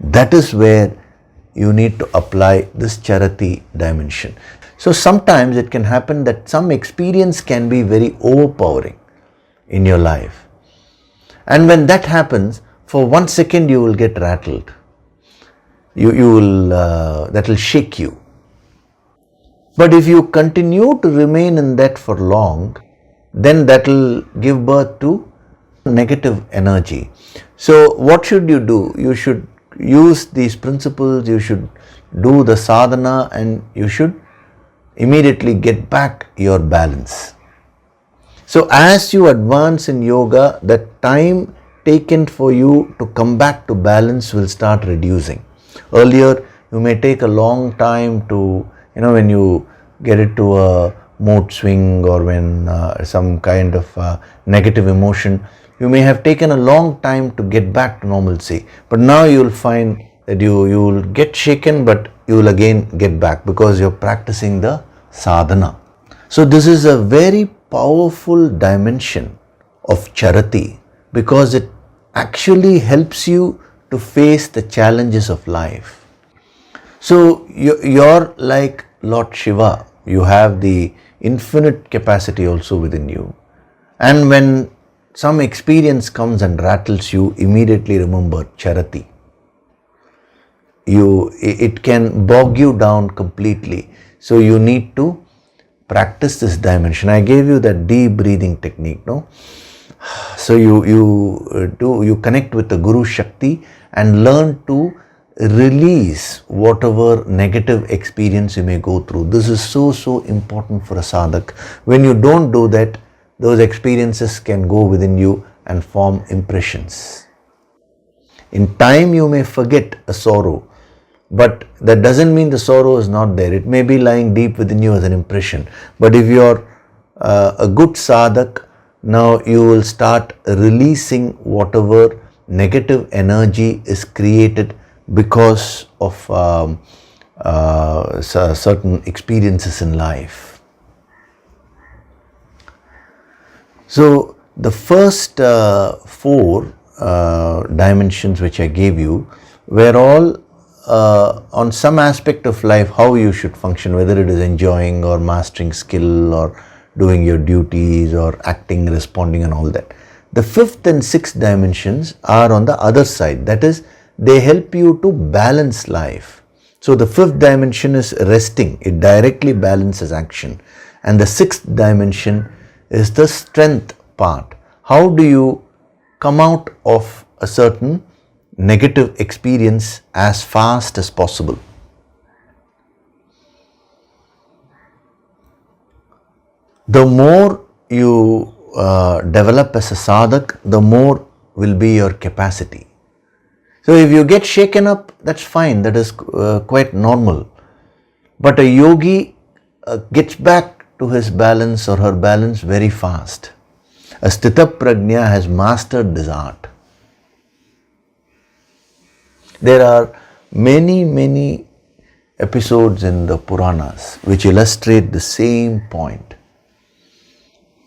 That is where you need to apply this charity dimension. So sometimes it can happen that some experience can be very overpowering in your life. And when that happens, for 1 second you will get rattled. That will shake you. But if you continue to remain in that for long, then that will give birth to negative energy. So what should you do? You should use these principles, you should do the sadhana, and you should immediately get back your balance. So as you advance in yoga, the time taken for you to come back to balance will start reducing. Earlier, you may take a long time to, when you get into a mood swing or when some kind of negative emotion, you may have taken a long time to get back to normalcy. But now you will find that you will get shaken, but you will again get back because you are practicing the sadhana. So this is a very powerful dimension of charity because it actually helps you to face the challenges of life. So you're like Lord Shiva. You have the infinite capacity also within you. And when some experience comes and rattles you, immediately remember charity. It can bog you down completely. So you need to practice this dimension. I gave you that deep breathing technique, no? So you connect with the Guru Shakti and learn to release whatever negative experience you may go through. This is so important for a sadhak. When you don't do that, those experiences can go within you and form impressions. In time you may forget a sorrow, but that doesn't mean the sorrow is not there. It may be lying deep within you as an impression. But if you're a good sadhak, now you will start releasing whatever negative energy is created because of certain experiences in life. So the first four dimensions which I gave you were all on some aspect of life how you should function, whether it is enjoying or mastering skill or doing your duties or acting, responding and all that. The fifth and sixth dimensions are on the other side. That is, they help you to balance life. So the fifth dimension is resting. It directly balances action. And the sixth dimension is the strength part. How do you come out of a certain negative experience as fast as possible? The more you develop as a sadhak, the more will be your capacity. So if you get shaken up, that's fine, that is quite normal. But a yogi gets back to his balance or her balance very fast. A sthita prajna has mastered this art. There are many episodes in the Puranas which illustrate the same point.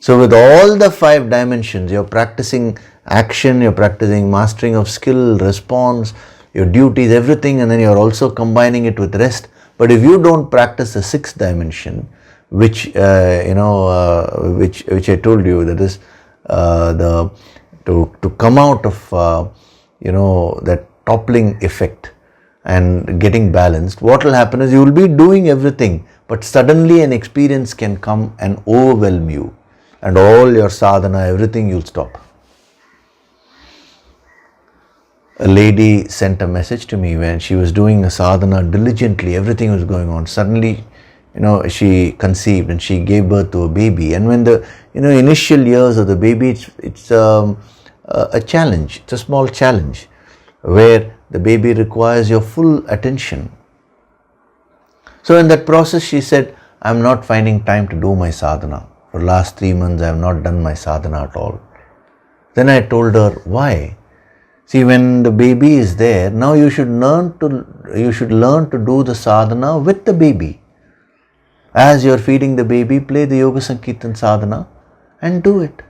So with all the five dimensions, you're practicing action, you're practicing mastering of skill, response, your duties, everything, and then you're also combining it with rest. But if you don't practice the sixth dimension, which which I told you, that is to come out of that toppling effect and getting balanced, what will happen is you will be doing everything, but suddenly an experience can come and overwhelm you, and all your sadhana, everything you'll stop. A lady sent a message to me when she was doing a sadhana diligently, everything was going on. Suddenly, she conceived and she gave birth to a baby. And when the initial years of the baby, it's a challenge. It's a small challenge where the baby requires your full attention. So in that process, she said, I'm not finding time to do my sadhana. For the last 3 months, I have not done my sadhana at all. Then I told her, why? See, when the baby is there, now you should learn to do the sadhana with the baby. As you are feeding the baby, play the Yoga Sankirtan sadhana and do it.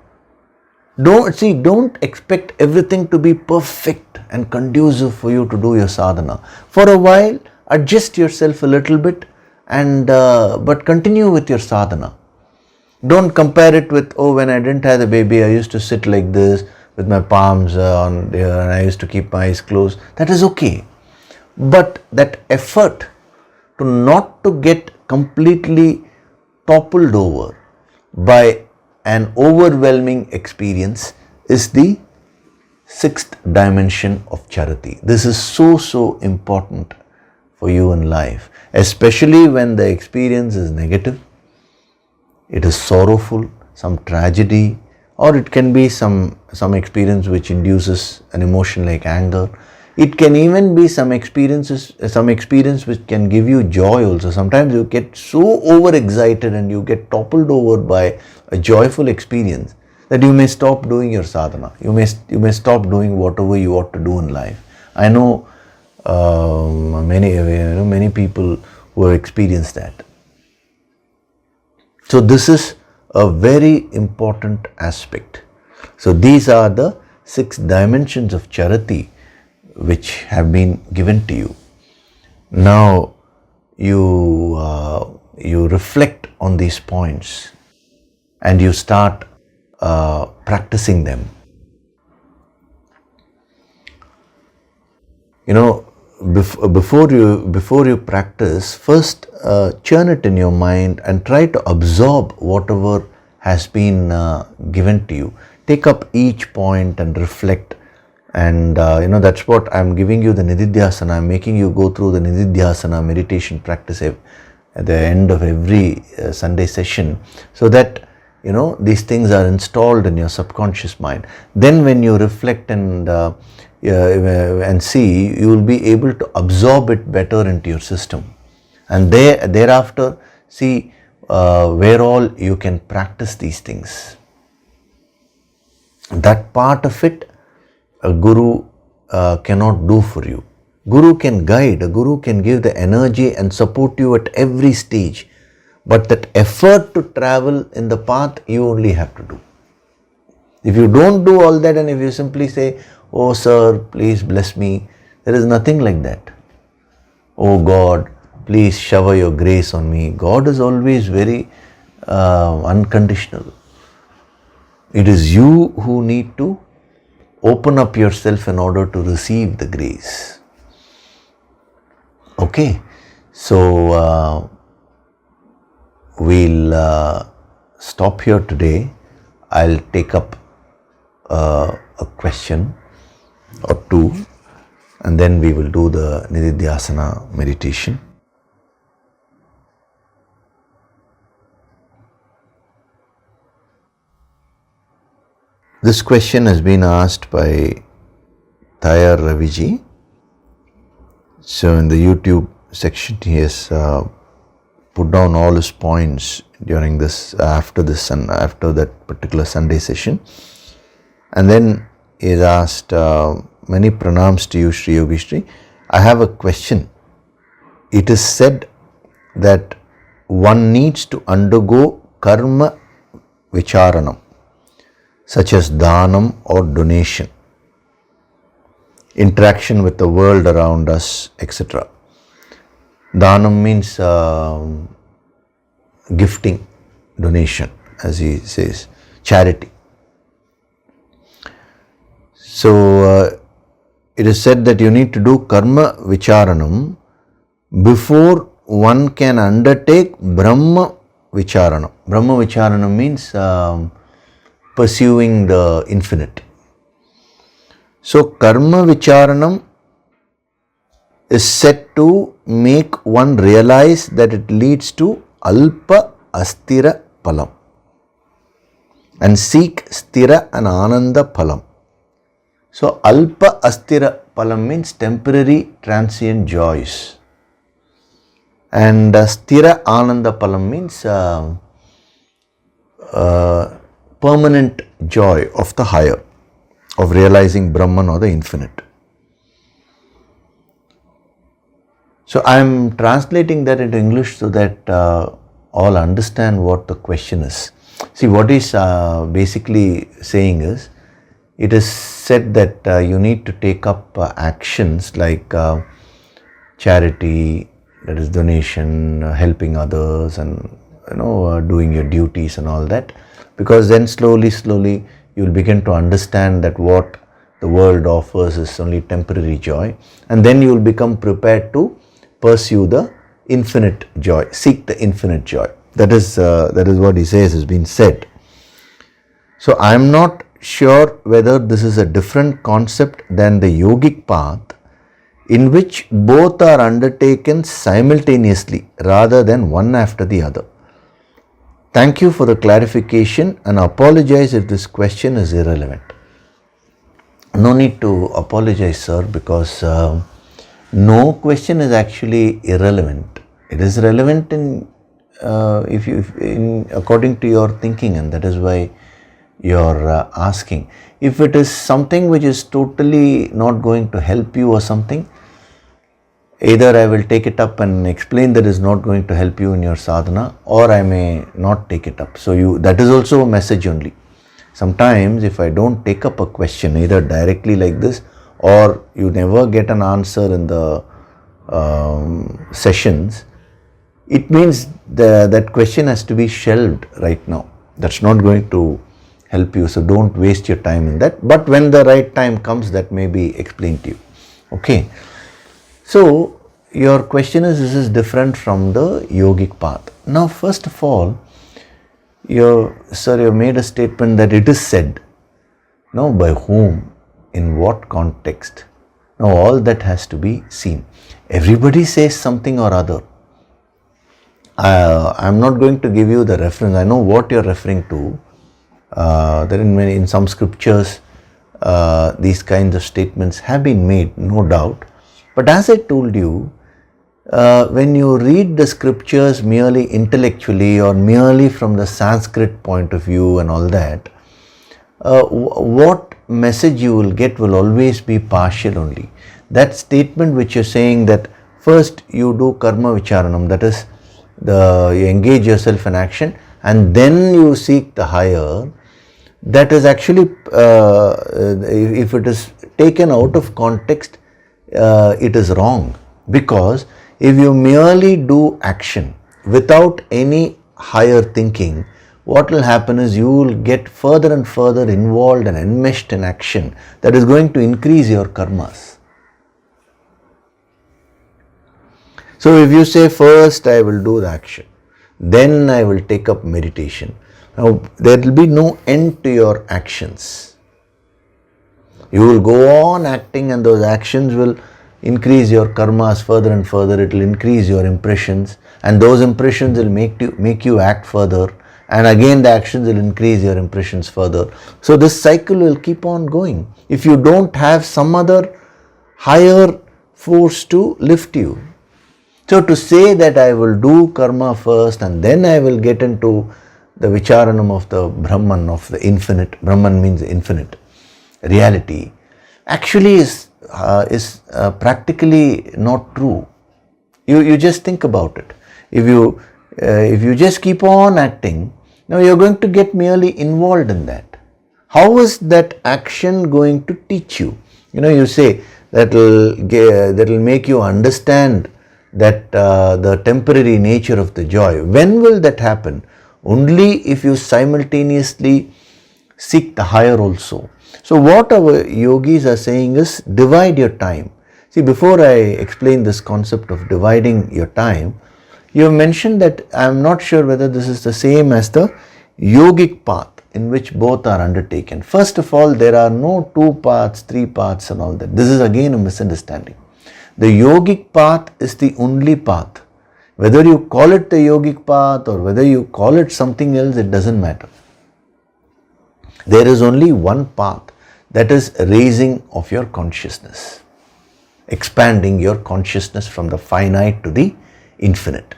Don't expect everything to be perfect and conducive for you to do your sadhana. For a while, adjust yourself a little bit and but continue with your sadhana. Don't compare it with, when I didn't have the baby, I used to sit like this with my palms on there and I used to keep my eyes closed. That is okay. But that effort to not to get completely toppled over by an overwhelming experience is the sixth dimension of charity. This is so important for you in life, especially when the experience is negative, it is sorrowful, some tragedy, or it can be some experience which induces an emotion like anger. It can even be some experience which can give you joy also. Sometimes you get so overexcited and you get toppled over by a joyful experience that you may stop doing your sadhana. You may stop doing whatever you ought to do in life. I know many people who have experienced that. So this is a very important aspect. So these are the 6 dimensions of charity which have been given to you. Now you reflect on these points and you start practicing them. Before you practice, first churn it in your mind and try to absorb whatever has been given to you. Take up each point and reflect, and that's what I'm giving you, the Nididhyasana. I'm making you go through the Nididhyasana meditation practice at the end of every Sunday session, so that these things are installed in your subconscious mind. Then when you reflect and see, you will be able to absorb it better into your system, and thereafter see where all you can practice these things. That part of it a guru cannot do for you. Guru can guide, a guru can give the energy and support you at every stage, but that effort to travel in the path you only have to do. If you don't do all that, and if you simply say, "Oh sir, please bless me," there is nothing like that. "Oh God, please shower your grace on me." God is always very unconditional. It is you who need to open up yourself in order to receive the grace. Okay, so we'll stop here today. I'll take up a question or two, and then we will do the Nididhyasana meditation. This question has been asked by Tayar Raviji. So in the YouTube section, he has put down all his points during this, after that particular Sunday session. And then he has asked, many pranams to you, Sri Yogishri. I have a question. It is said that one needs to undergo karma vicharanam, such as dhanam or donation, interaction with the world around us, etc. Dhanam means gifting, donation, as he says, charity. So it is said that you need to do karma vicharanam before one can undertake Brahma vicharanam. Brahma vicharanam means pursuing the infinite. So karma vicharanam is said to make one realize that it leads to alpa astira palam and seek stira and ananda palam. So alpa astira palam means temporary transient joys, and stira ananda palam means permanent joy of the higher, of realizing Brahman or the infinite. So I am translating that into English so that all understand what the question is. See, what he's basically saying is, it is said that you need to take up actions like charity, that is donation, helping others, and doing your duties and all that, because then slowly you will begin to understand that what the world offers is only temporary joy, and then you will become prepared to pursue the infinite joy. Seek the infinite joy. That is what he says has been said. So I am not sure whether this is a different concept than the yogic path, in which both are undertaken simultaneously rather than one after the other. Thank you for the clarification and apologize if this question is irrelevant. No need to apologize, sir, because no question is actually irrelevant. It is relevant according to your thinking, and that is why you're asking. If it is something which is totally not going to help you or something, either I will take it up and explain that is not going to help you in your sadhana, or I may not take it up. So that is also a message only. Sometimes if I don't take up a question either directly like this, or you never get an answer in the sessions, it means that question has to be shelved right now. That's not going to help you, so don't waste your time in that. But when the right time comes, that may be explained to you. Okay. So your question is, this is different from the yogic path. Now, first of all, you made a statement that it is said. Now, by whom? In what context? Now, all that has to be seen. Everybody says something or other. I'm not going to give you the reference. I know what you're referring to. There in some scriptures, these kinds of statements have been made, no doubt. But as I told you, when you read the scriptures merely intellectually or merely from the Sanskrit point of view and all that, what message you will get will always be partial only. That statement which you're saying that first you do karma vicharanam, that is, you engage yourself in action and then you seek the higher, that is actually, if it is taken out of context, it is wrong. Because if you merely do action without any higher thinking, what will happen is you will get further and further involved and enmeshed in action that is going to increase your karmas. So if you say first I will do the action, then I will take up meditation. Now there will be no end to your actions. You will go on acting and those actions will increase your karmas further and further. It will increase your impressions and those impressions will make you act further, and again the actions will increase your impressions further. So this cycle will keep on going if you don't have some other higher force to lift you. So to say that I will do karma first and then I will get into the vicharanam of the Brahman, of the infinite, Brahman means infinite reality, actually is practically not true. You just think about it. If you just keep on acting, now you're going to get merely involved in that. How is that action going to teach you? You say that will make you understand that the temporary nature of the joy. When will that happen? Only if you simultaneously seek the higher also. So what our yogis are saying is, divide your time. See, before I explain this concept of dividing your time, you have mentioned that I am not sure whether this is the same as the yogic path in which both are undertaken. First of all, there are no 2 paths, 3 paths and all that. This is again a misunderstanding. The yogic path is the only path. Whether you call it the yogic path or whether you call it something else, it doesn't matter. There is only one path, that is raising of your consciousness, expanding your consciousness from the finite to the infinite.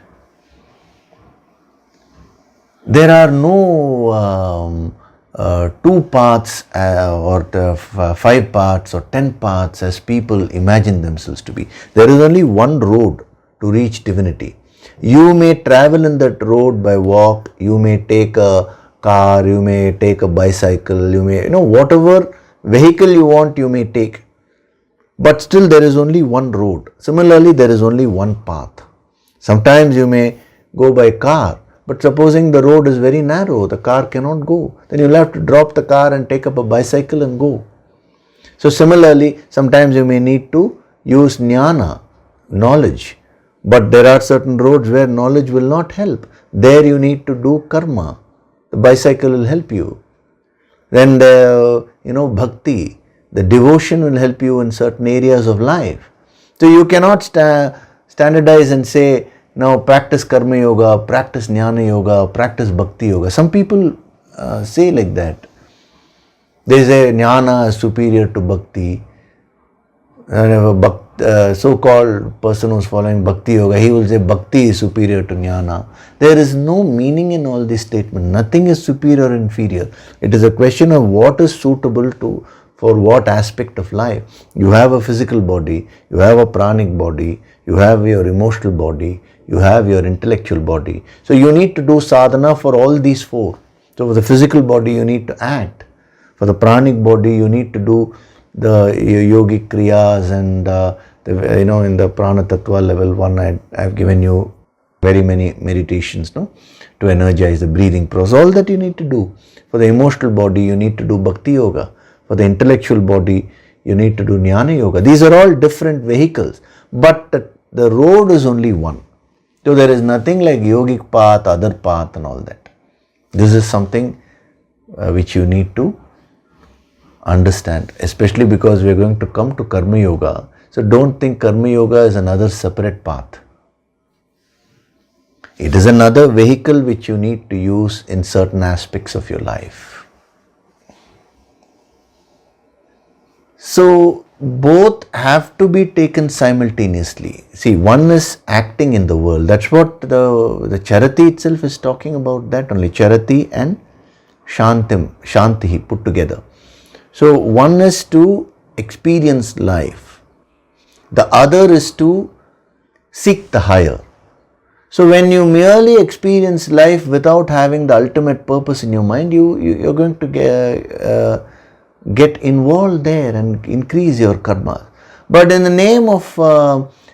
There are no 2 paths or 5 paths or 10 paths as people imagine themselves to be. There is only one road to reach divinity. You may travel in that road by walk, you may take a car, you may take a bicycle, you may, whatever vehicle you want you may take. But still there is only one road. Similarly, there is only one path. Sometimes you may go by car, but supposing the road is very narrow, the car cannot go. Then you will have to drop the car and take up a bicycle and go. So similarly, sometimes you may need to use jnana, knowledge. But there are certain roads where knowledge will not help. There you need to do karma. The bicycle will help you. Then bhakti, the devotion will help you in certain areas of life. So you cannot standardize and say, now practice karma yoga, practice jnana yoga, practice bhakti yoga. Some people say like that. They say jnana is superior to bhakti. And a so-called person who is following bhakti yoga, he will say bhakti is superior to jnana. There is no meaning in all these statements. Nothing is superior or inferior. It is a question of what is suitable for what aspect of life. You have a physical body, you have a pranic body, you have your emotional body, you have your intellectual body. So you need to do sadhana for all these four. So for the physical body you need to act. For the pranic body you need to do the yogic kriyas and in the prana tattva level 1 I have given you very many meditations to energize the breathing process. All that you need to do. For the emotional body you need to do bhakti yoga. For the intellectual body you need to do jnana yoga. These are all different vehicles, but the road is only one. So there is nothing like yogic path, other path and all that. This is something which you need to understand, especially because we are going to come to karma yoga. So don't think karma yoga is another separate path. It is another vehicle which you need to use in certain aspects of your life. So both have to be taken simultaneously. See, one is acting in the world. That's what the charati itself is talking about, that only. Charati and shanti put together. So one is to experience life. The other is to seek the higher. So when you merely experience life without having the ultimate purpose in your mind, you're going to get involved there and increase your karma. But in the name of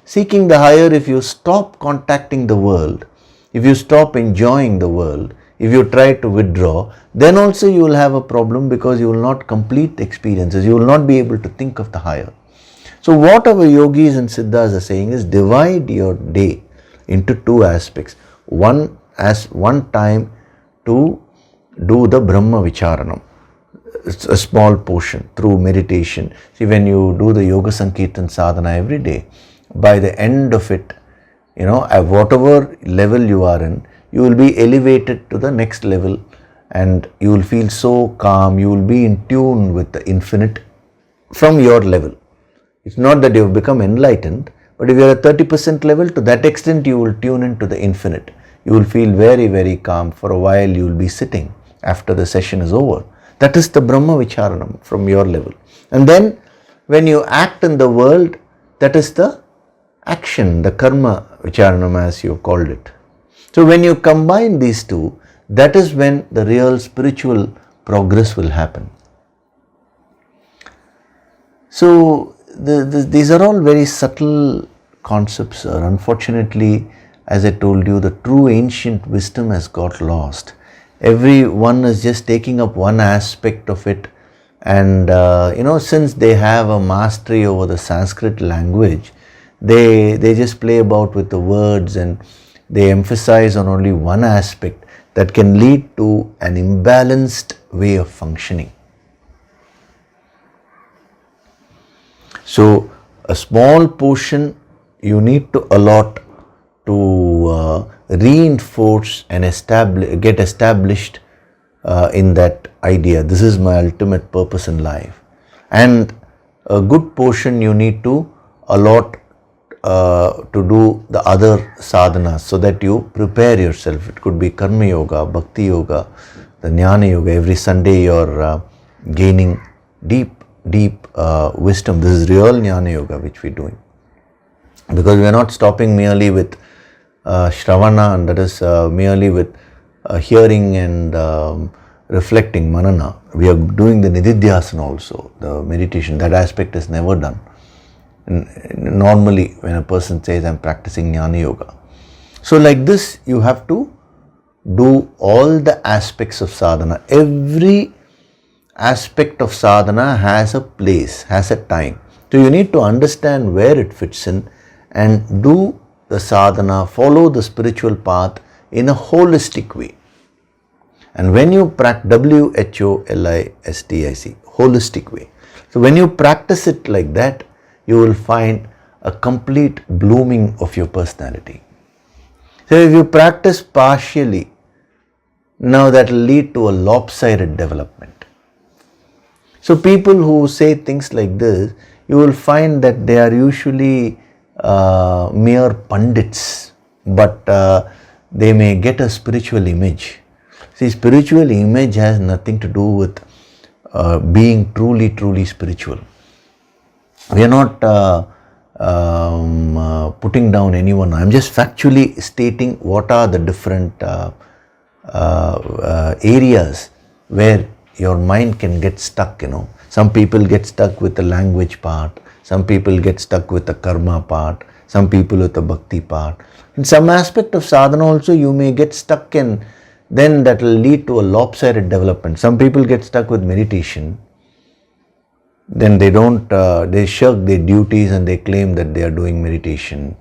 seeking the higher, if you stop contacting the world, if you stop enjoying the world, if you try to withdraw, then also you will have a problem, because you will not complete the experiences. You will not be able to think of the higher. So what our yogis and siddhas are saying is, divide your day into two aspects. One time to do the Brahma Vicharanam. It's a small portion through meditation. See, when you do the Yoga Sankirtan Sadhana every day, by the end of it, at whatever level you are in, you will be elevated to the next level and you will feel so calm. You will be in tune with the infinite from your level. It's not that you have become enlightened, but if you are at 30% level, to that extent you will tune into the infinite. You will feel very, very calm. For a while you will be sitting after the session is over. That is the Brahma Vicharanam from your level. And then when you act in the world, that is the action, the Karma Vicharanam as you have called it. So when you combine these two, that is when the real spiritual progress will happen. So these are all very subtle concepts. Unfortunately, as I told you, the true ancient wisdom has got lost. Everyone is just taking up one aspect of it, and since they have a mastery over the Sanskrit language, they just play about with the words and they emphasize on only one aspect that can lead to an imbalanced way of functioning. So a small portion you need to allot to reinforce and get established in that idea. This is my ultimate purpose in life. And a good portion you need to allot to do the other sadhanas, so that you prepare yourself. It could be karma yoga, bhakti yoga, the jnana yoga. Every Sunday you're gaining deep wisdom. This is real jnana yoga which we're doing, because we are not stopping merely with shravana, and that is merely with hearing and reflecting, manana. We are doing the nididhyasana also, the meditation. That aspect is never done. Normally when a person says, I'm practicing jnana yoga. So like this, you have to do all the aspects of sadhana. Every aspect of sadhana has a place, has a time. So you need to understand where it fits in and do the sadhana, follow the spiritual path in a holistic way. And when you practice WHOLISTIC, holistic way. So when you practice it like that, you will find a complete blooming of your personality. So if you practice partially, now that will lead to a lopsided development. So people who say things like this, you will find that they are usually mere pundits, but they may get a spiritual image. See, spiritual image has nothing to do with being truly spiritual. We are not putting down anyone. I'm just factually stating what are the different areas where your mind can get stuck, Some people get stuck with the language part, some people get stuck with the karma part, some people with the bhakti part. In some aspect of sadhana also you may get stuck in, then that will lead to a lopsided development. Some people get stuck with meditation, then they shirk their duties and they claim that they are doing meditation.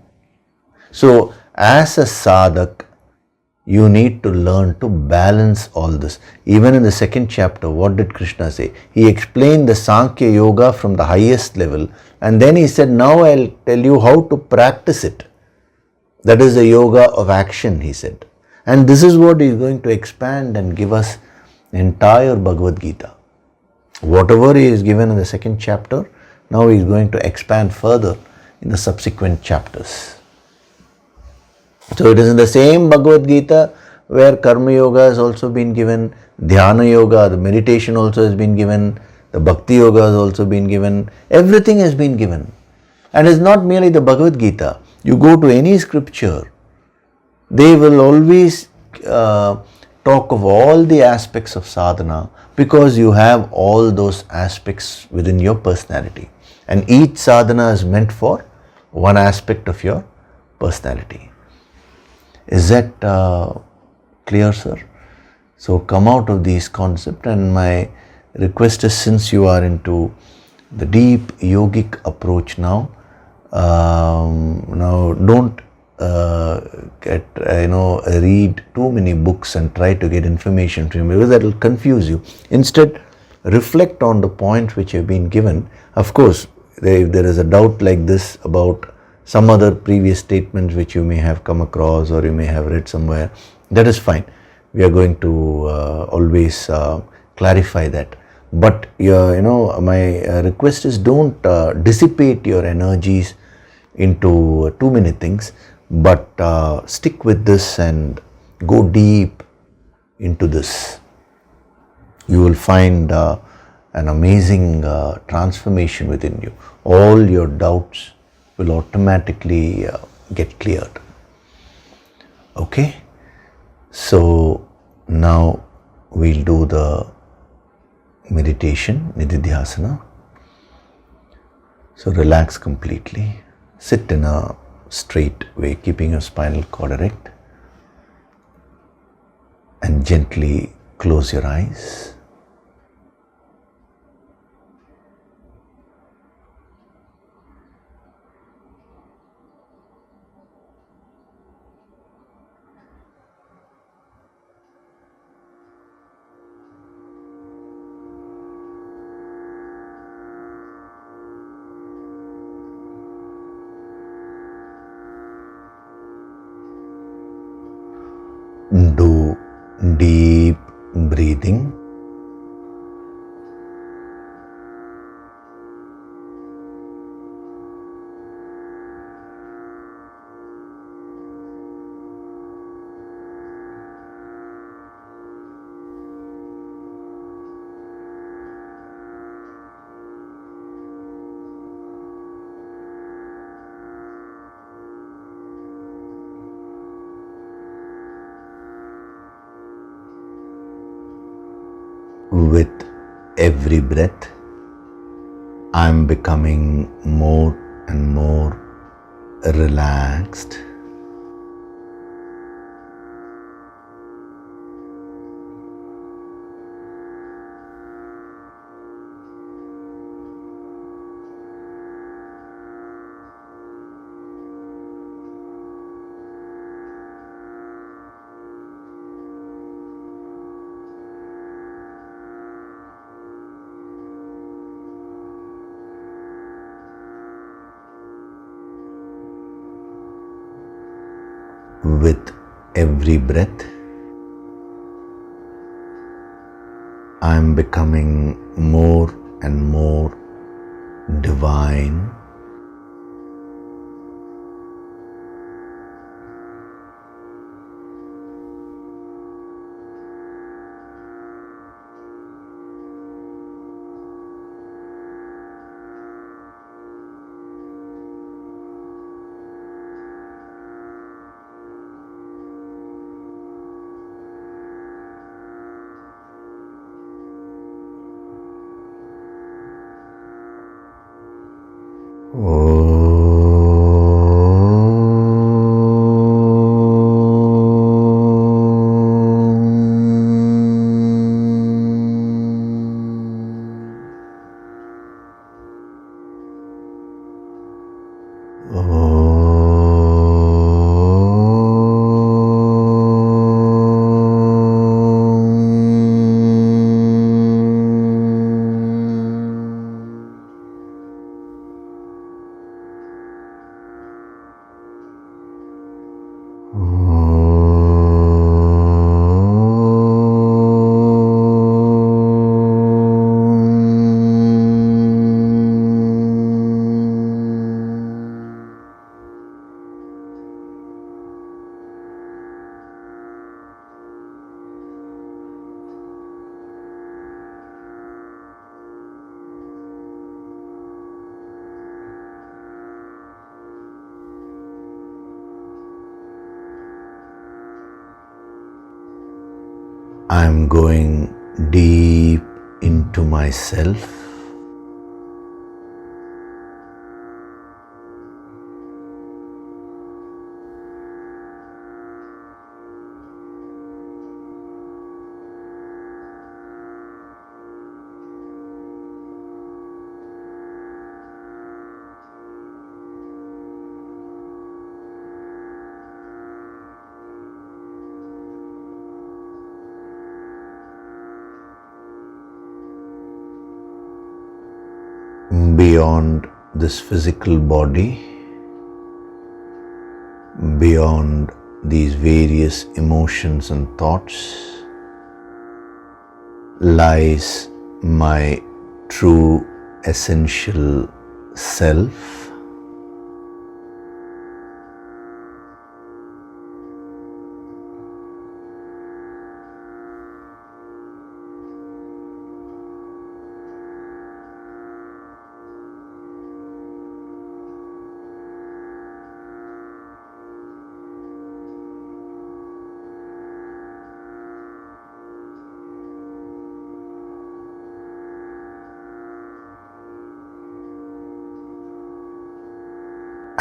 So as a sadhak, you need to learn to balance all this. Even in the second chapter, what did Krishna say? He explained the Sankhya Yoga from the highest level, and then he said, now I'll tell you how to practice it. That is the yoga of action, he said. And this is what he is going to expand and give us the entire Bhagavad Gita. Whatever he is given in the second chapter, now he is going to expand further in the subsequent chapters. So it is in the same Bhagavad Gita where Karma Yoga has also been given, Dhyana Yoga, the meditation also has been given, the Bhakti Yoga has also been given, everything has been given. And it's not merely the Bhagavad Gita. You go to any scripture, they will always talk of all the aspects of sadhana because you have all those aspects within your personality. And each sadhana is meant for one aspect of your personality. Is that clear, sir? So come out of these concepts, and my request is, since you are into the deep yogic approach now don't read too many books and try to get information from you, because that will confuse you. Instead, reflect on the point which have been given. Of course, if there is a doubt like this about some other previous statements which you may have come across or you may have read somewhere, that is fine. We are going to always clarify that. But my request is, don't dissipate your energies into too many things, but stick with this and go deep into this. You will find an amazing transformation within you. All your doubts will automatically get cleared. Okay? So now we'll do the meditation, Nididhyasana. So relax completely. Sit in a straight way, keeping your spinal cord erect, and gently close your eyes. Do deep breathing. With every breath, I am becoming more and more relaxed. With every breath, I am becoming more and more divine. I am going deep into myself. Beyond this physical body, beyond these various emotions and thoughts, lies my true essential self.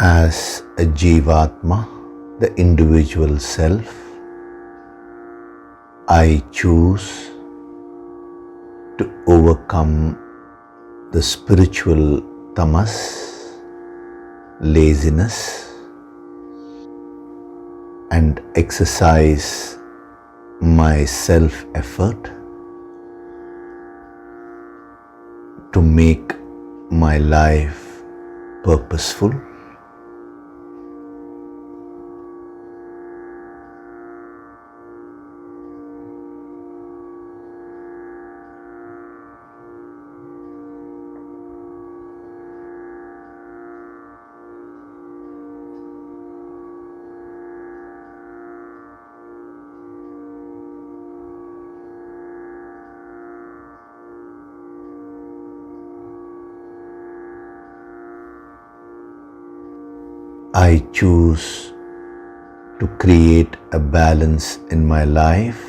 As a Jivatma, the individual self, I choose to overcome the spiritual tamas, laziness, and exercise my self-effort to make my life purposeful. I choose to create a balance in my life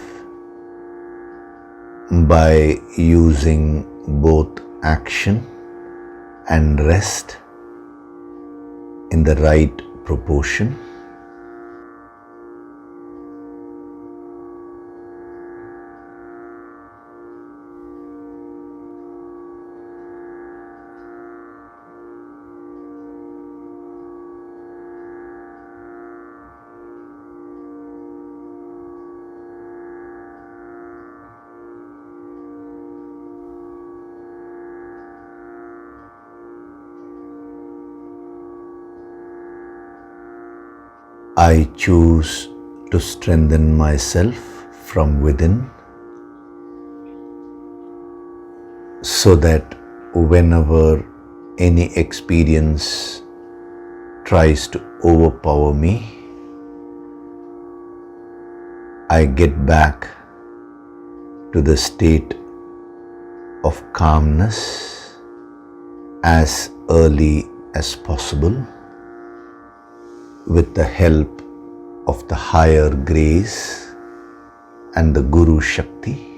by using both action and rest in the right proportion. I choose to strengthen myself from within so that whenever any experience tries to overpower me, I get back to the state of calmness as early as possible with the help of the higher grace and the Guru Shakti.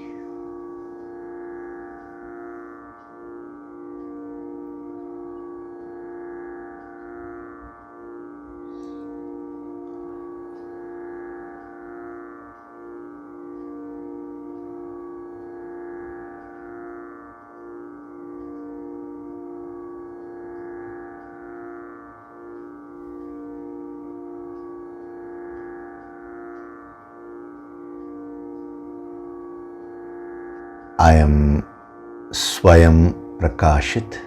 I am Swayam Prakashit,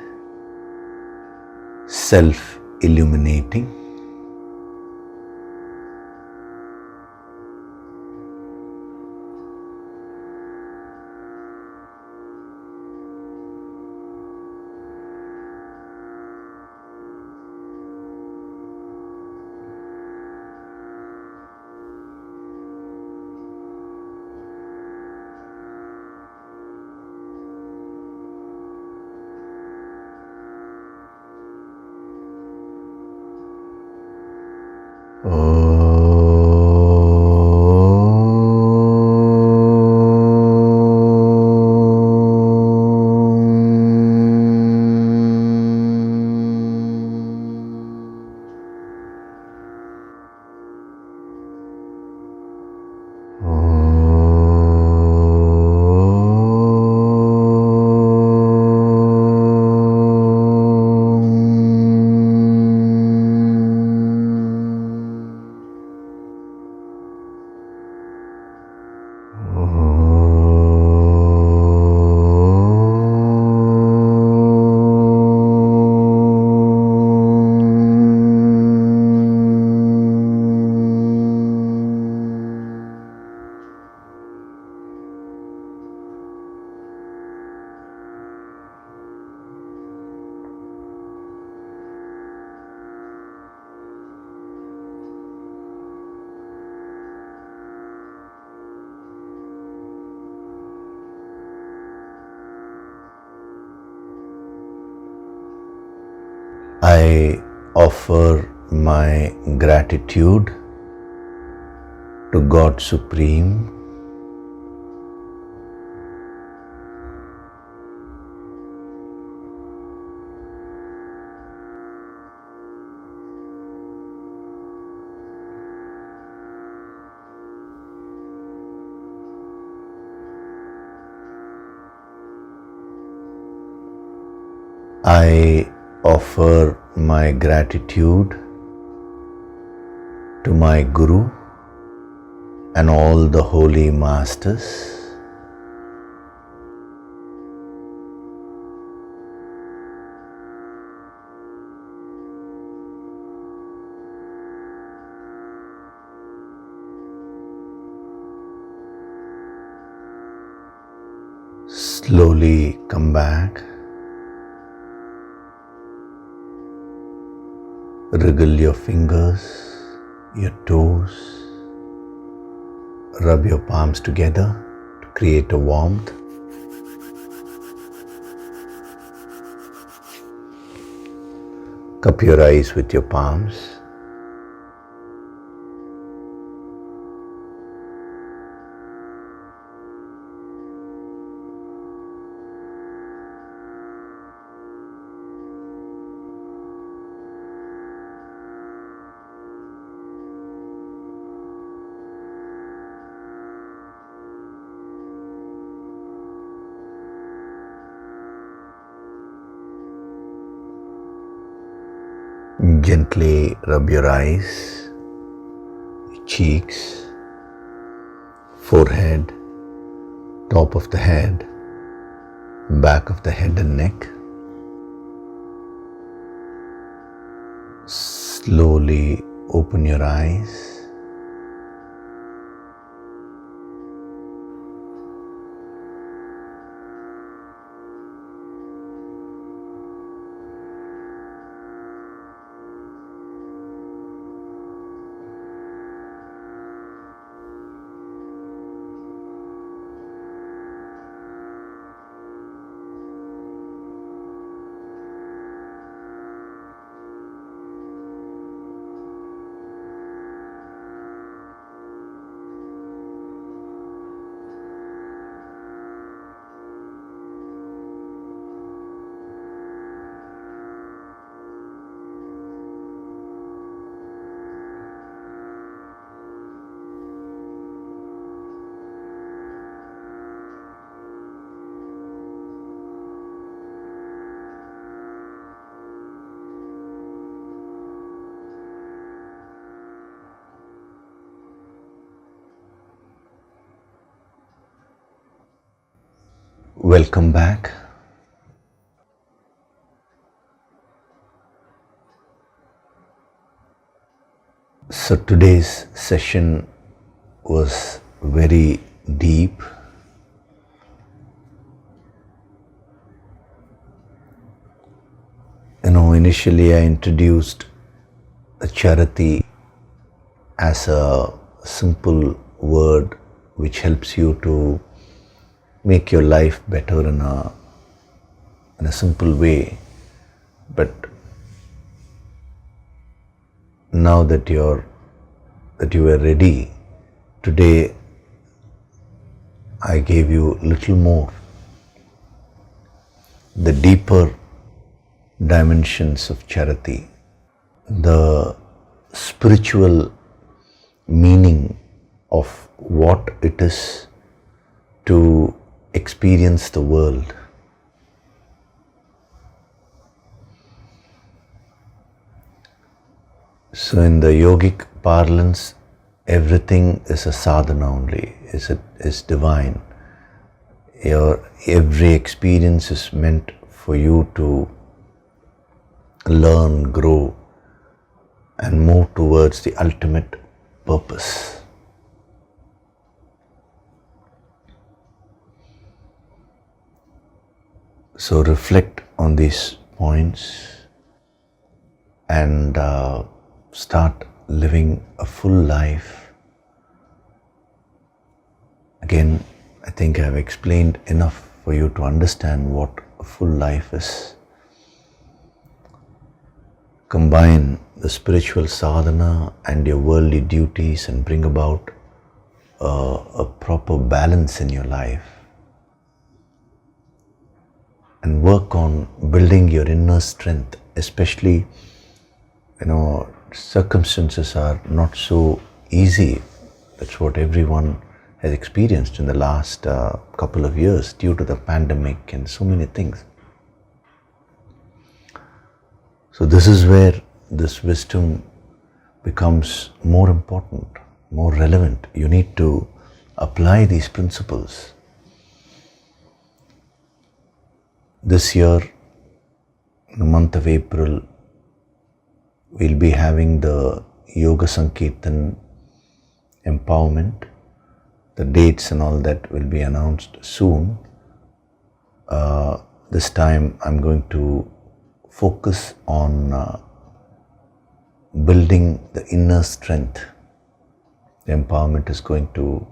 self-illuminating. I offer my gratitude to God Supreme, I offer my gratitude to my Guru and all the holy masters. Slowly come back. Wriggle your fingers, your toes, rub your palms together to create a warmth. Cup your eyes with your palms. Gently rub your eyes, cheeks, forehead, top of the head, back of the head and neck. Slowly Open your eyes. Welcome back. So today's session was very deep. Initially I introduced a charity as a simple word which helps you to make your life better in a simple way. But now that you were ready, today I gave you a little more, the deeper dimensions of charity, the spiritual meaning of what it is to experience the world. So in the yogic parlance, everything is a sadhana only, is divine. Your every experience is meant for you to learn, grow, and move towards the ultimate purpose. So reflect on these points and start living a full life. Again, I think I have explained enough for you to understand what a full life is. Combine the spiritual sadhana and your worldly duties and bring about a proper balance in your life. And work on building your inner strength, especially, circumstances are not so easy. That's what everyone has experienced in the last couple of years due to the pandemic and so many things. So this is where this wisdom becomes more important, more relevant. You need to apply these principles. This year, in the month of April, we'll be having the Yoga Sankirtan empowerment. The dates and all that will be announced soon. This time I'm going to focus on building the inner strength. The empowerment is going to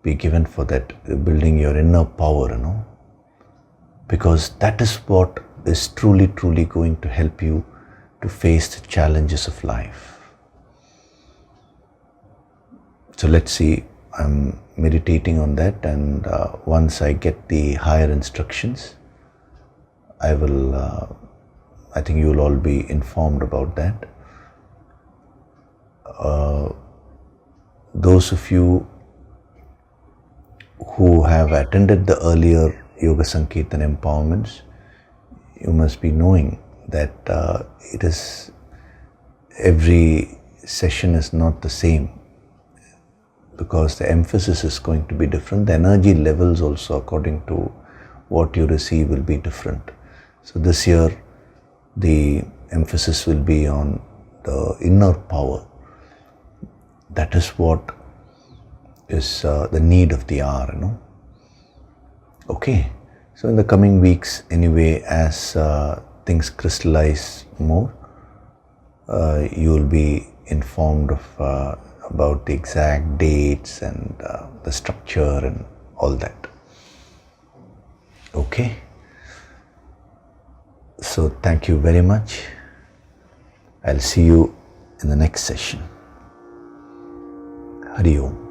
be given for that, building your inner power, because that is what is truly going to help you to face the challenges of life. So let's see, I'm meditating on that, and once I get the higher instructions, I think you will all be informed about that. Those of you who have attended the earlier Yoga Sankirtan empowerments, you must be knowing that every session is not the same, because the emphasis is going to be different. The energy levels also, according to what you receive, will be different. So this year, the emphasis will be on the inner power, that is what is the need of the hour, Okay, so in the coming weeks anyway, as things crystallize more, you will be informed of about the exact dates and the structure and all that. Okay, so thank you very much. I'll see you in the next session. Hari Om.